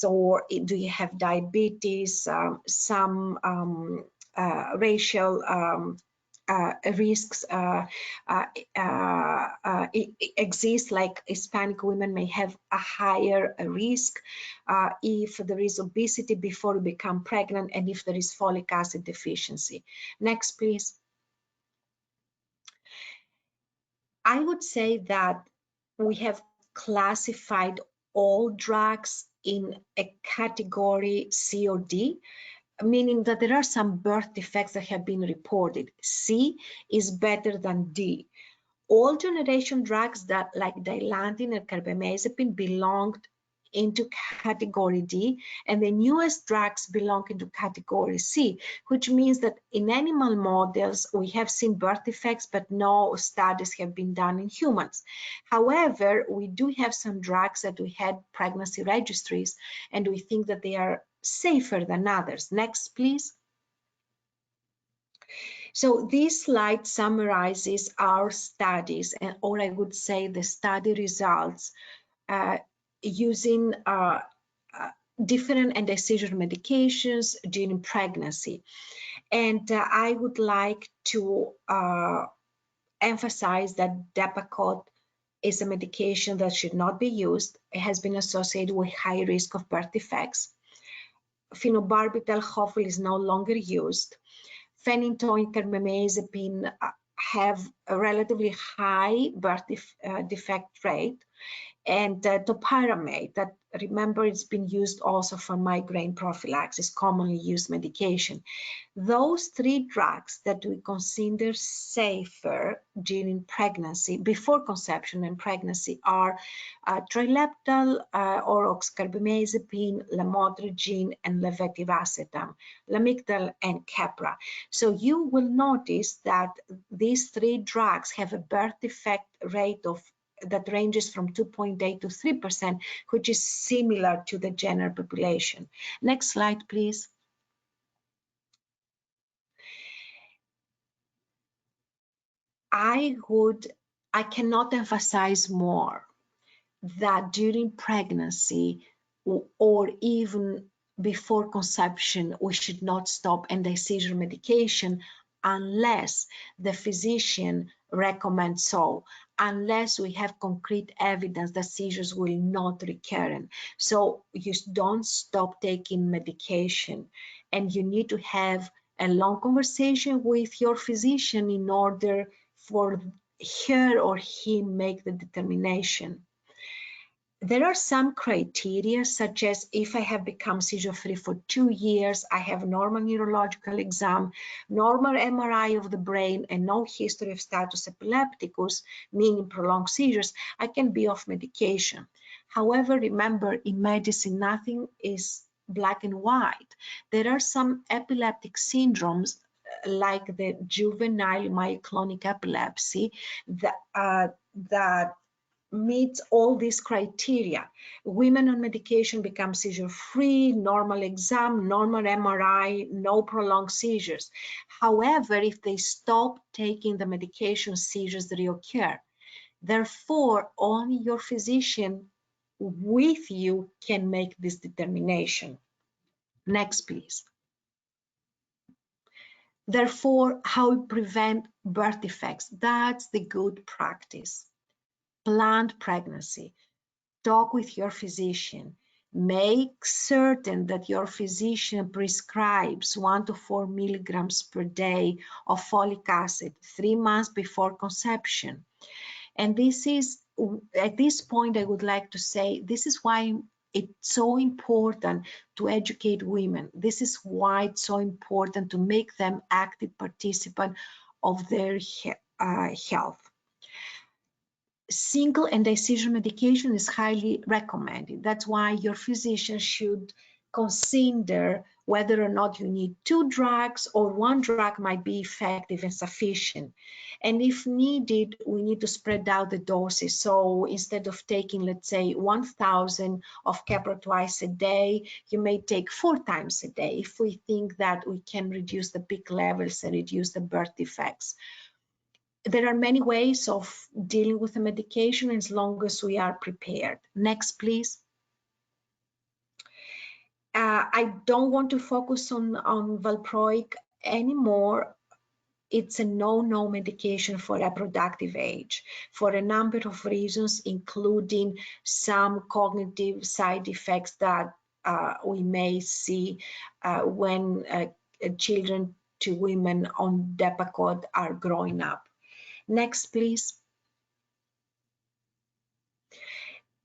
or do you have diabetes, some racial risks exist, like Hispanic women may have a higher risk if there is obesity before you become pregnant, and if there is folic acid deficiency. Next, please. I would say that we have classified all drugs in a category C or D, meaning that there are some birth defects that have been reported. C is better than D. All generation drugs that, like dilantin and carbamazepine, belonged into category D, and the newest drugs belong into category C, which means that in animal models we have seen birth defects, but no studies have been done in humans. However, we do have some drugs that we had pregnancy registries, and we think that they are safer than others. Next, please. So this slide summarizes our studies, and or I would say the study results using different anti-seizure medications during pregnancy. And I would like to emphasize that Depakote is a medication that should not be used. It has been associated with high risk of birth defects. Phenobarbital hopefully is no longer used. Phenytoin and carbamazepine have a relatively high birth defect rate, and topiramate, that, remember, it's been used also for migraine prophylaxis, commonly used medication. Those three drugs that we consider safer during pregnancy, before conception and pregnancy, are trileptal, oroxcarbamazepine, lamotrigine, and levetiracetam, Lamictal, and Keppra. So you will notice that these three drugs have a birth defect rate of that ranges from 2.8 to 3%, which is similar to the general population. Next slide, please. I cannot emphasize more that during pregnancy or even before conception, we should not stop anti-seizure medication unless the physician recommends so, unless we have concrete evidence that seizures will not recur. So you don't stop taking medication, and you need to have a long conversation with your physician in order for her or him make the determination. There are some criteria, such as if I have become seizure-free for 2 years, I have normal neurological exam, normal MRI of the brain, and no history of status epilepticus, meaning prolonged seizures, I can be off medication. However, remember, in medicine, nothing is black and white. There are some epileptic syndromes, like the juvenile myoclonic epilepsy, that meets all these criteria. Women on medication become seizure-free, normal exam, normal MRI, no prolonged seizures. However, if they stop taking the medication, seizures reoccur. Therefore, only your physician with you can make this determination. Next, please. Therefore, how we prevent birth defects? That's the good practice. Planned pregnancy. Talk with your physician. Make certain that your physician prescribes 1 to 4 milligrams per day of folic acid 3 months before conception. And this is, at this point, I would like to say, this is why it's so important to educate women. This is why it's so important to make them active participants of their health. Single anti-seizure medication is highly recommended. That's why your physician should consider whether or not you need 2 drugs or 1 drug might be effective and sufficient. And if needed, we need to spread out the doses. So instead of taking, let's say, 1,000 of Keppra twice a day, you may take 4 times a day if we think that we can reduce the peak levels and reduce the birth defects. There are many ways of dealing with the medication as long as we are prepared. Next, please. I don't want to focus on valproic anymore. It's a no-no medication for reproductive age for a number of reasons, including some cognitive side effects that we may see when children to women on Depakote are growing up. Next, please.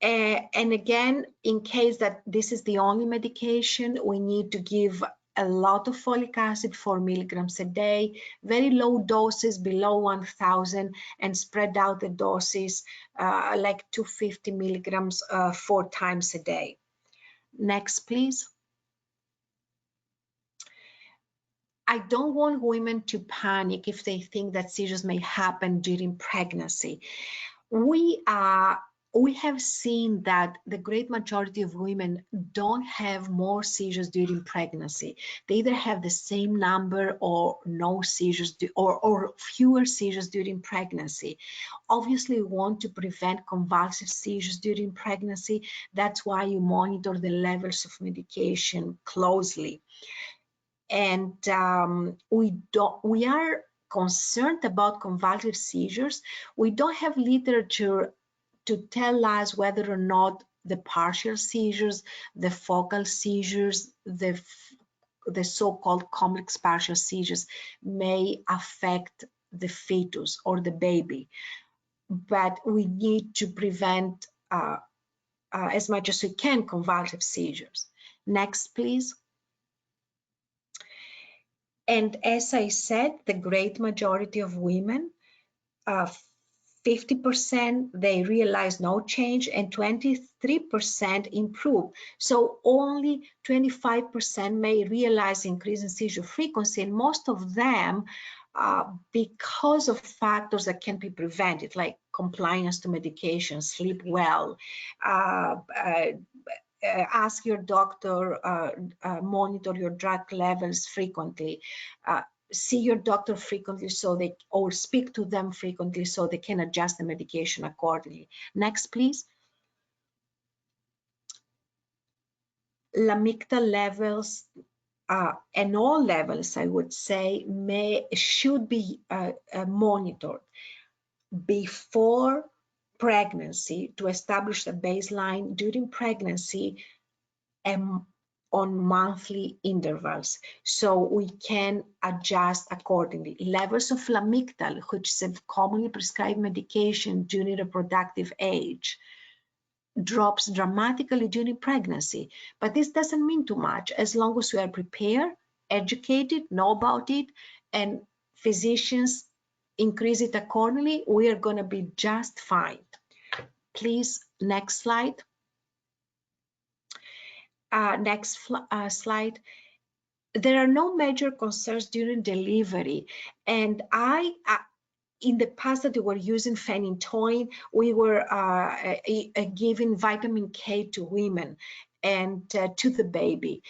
And again, in case that this is the only medication, we need to give a lot of folic acid, 4 milligrams a day, very low doses below 1,000, and spread out the doses like 250 milligrams 4 times a day. Next, please. I don't want women to panic if they think that seizures may happen during pregnancy. We have seen that the great majority of women don't have more seizures during pregnancy. They either have the same number or no seizures or fewer seizures during pregnancy. Obviously, we want to prevent convulsive seizures during pregnancy. That's why you monitor the levels of medication closely. And we are concerned about convulsive seizures. We don't have literature to tell us whether or not the partial seizures, the focal seizures, the so-called complex partial seizures may affect the fetus or the baby. But we need to prevent as much as we can convulsive seizures. Next, please. And as I said, the great majority of women, 50%, they realize no change and 23% improve. So only 25% may realize increase in seizure frequency, and most of them because of factors that can be prevented, like compliance to medication, sleep well, ask your doctor, monitor your drug levels frequently, see your doctor frequently or speak to them frequently so they can adjust the medication accordingly. Next, please. Lamictal levels and all levels, I would say, should be monitored before pregnancy to establish a baseline, during pregnancy, and on monthly intervals, so we can adjust accordingly. Levels of Lamictal, which is a commonly prescribed medication during reproductive age, drops dramatically during pregnancy, but this doesn't mean too much as long as we are prepared, educated, know about it, and physicians increase it accordingly. We are going to be just fine. Please, next slide. Next slide. There are no major concerns during delivery, and in the past that we were using phenytoin, we were giving vitamin K to women and to the baby.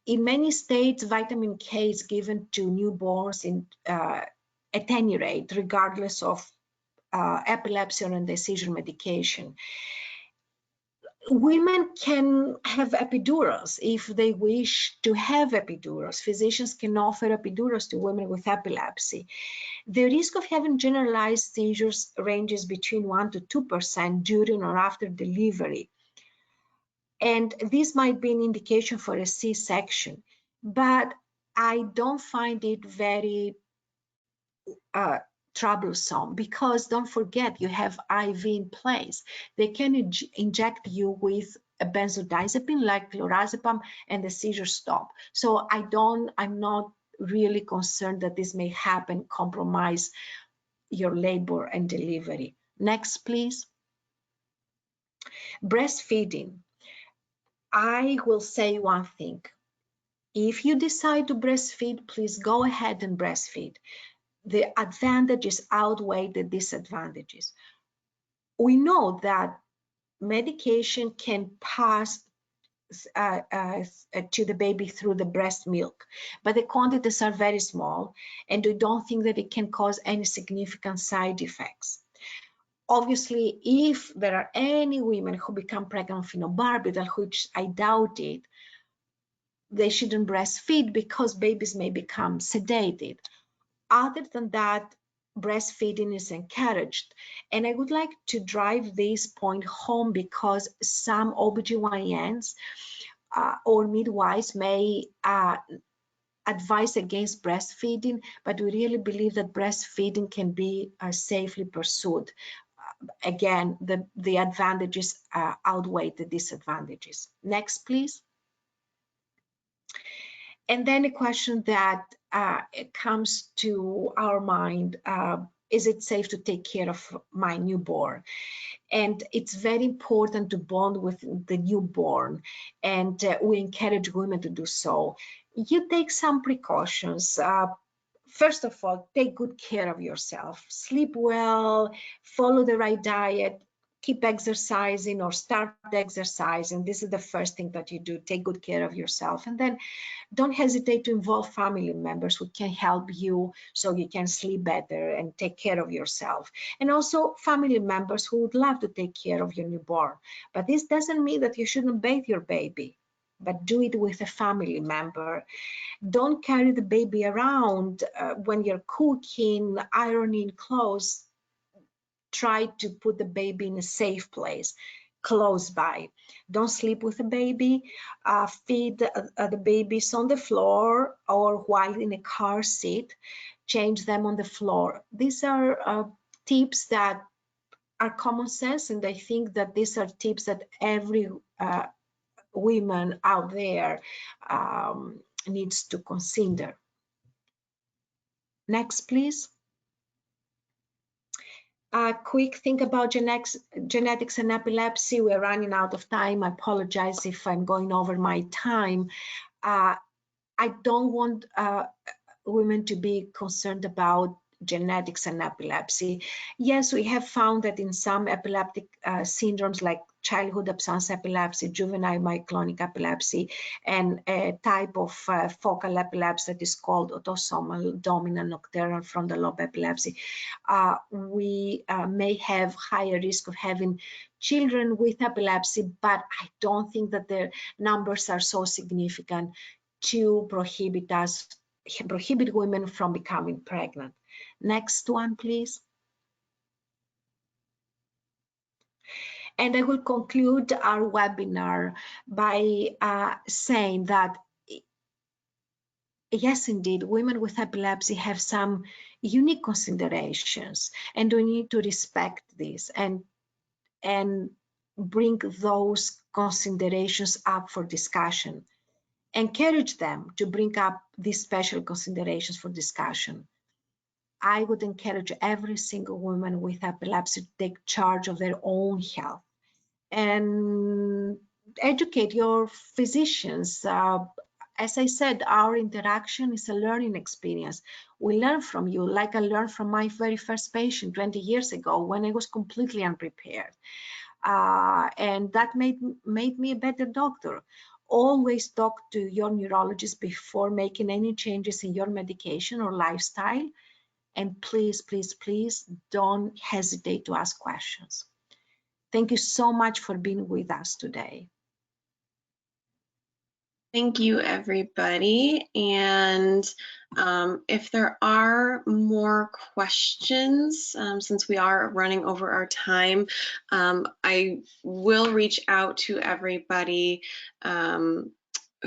In many states, vitamin K is given to newborns at any rate, regardless of epilepsy or anti-seizure medication. Women can have epidurals if they wish to have epidurals. Physicians can offer epidurals to women with epilepsy. The risk of having generalized seizures ranges between 1% to 2% during or after delivery. And this might be an indication for a C-section, but I don't find it very troublesome, because don't forget, you have IV in place. They can inject you with a benzodiazepine like clorazepam and the seizure stop. So I'm not really concerned that this may happen, compromise your labor and delivery. Next, please. Breastfeeding. I will say one thing. If you decide to breastfeed, please go ahead and breastfeed. The advantages outweigh the disadvantages. We know that medication can pass to the baby through the breast milk, but the quantities are very small, and we don't think that it can cause any significant side effects. Obviously, if there are any women who become pregnant with phenobarbital, which I doubt it, they shouldn't breastfeed because babies may become sedated. Other than that, breastfeeding is encouraged. And I would like to drive this point home because some OBGYNs or midwives may advise against breastfeeding, but we really believe that breastfeeding can be safely pursued. Again, the advantages outweigh the disadvantages. Next, please. And then a question that it comes to our mind, is it safe to take care of my newborn? And it's very important to bond with the newborn, and we encourage women to do so. You take some precautions. First of all, take good care of yourself. Sleep well, follow the right diet, keep exercising or start exercising. This is the first thing that you do. Take good care of yourself. And then don't hesitate to involve family members who can help you so you can sleep better and take care of yourself. And also family members who would love to take care of your newborn. But this doesn't mean that you shouldn't bathe your baby, but do it with a family member. Don't carry the baby around when you're cooking, ironing clothes. Try to put the baby in a safe place close by. Don't sleep with the baby. Feed the babies on the floor or while in a car seat. Change them on the floor. These are tips that are common sense, and I think that these are tips that every woman out there needs to consider. Next, please. A quick think about genetics and epilepsy. We're running out of time. I apologize if I'm going over my time. I don't want women to be concerned about genetics and epilepsy. Yes, we have found that in some epileptic syndromes like childhood absence epilepsy, juvenile myoclonic epilepsy, and a type of focal epilepsy that is called autosomal dominant nocturnal frontal lobe epilepsy, we may have higher risk of having children with epilepsy, but I don't think that the numbers are so significant to prohibit women from becoming pregnant. Next one, please. And I will conclude our webinar by saying that, yes, indeed, women with epilepsy have some unique considerations, and we need to respect this and bring those considerations up for discussion. Encourage them to bring up these special considerations for discussion. I would encourage every single woman with epilepsy to take charge of their own health and educate your physicians. As I said, our interaction is a learning experience. We learn from you, like I learned from my very first patient 20 years ago when I was completely unprepared. And that made me a better doctor. Always talk to your neurologist before making any changes in your medication or lifestyle. And please, please, please don't hesitate to ask questions. Thank you so much for being with us today. Thank you, everybody. And if there are more questions, since we are running over our time, I will reach out to everybody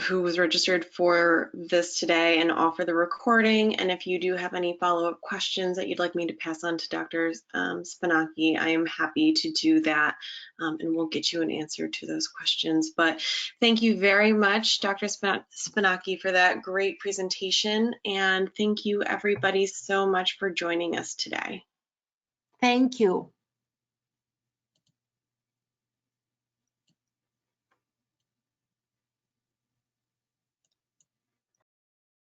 who was registered for this today and offer the recording. And if you do have any follow-up questions that you'd like me to pass on to Dr. Spanaki, I am happy to do that, and we'll get you an answer to those questions. But thank you very much, Dr. Spanaki, for that great presentation. And thank you, everybody, so much for joining us today. Thank you.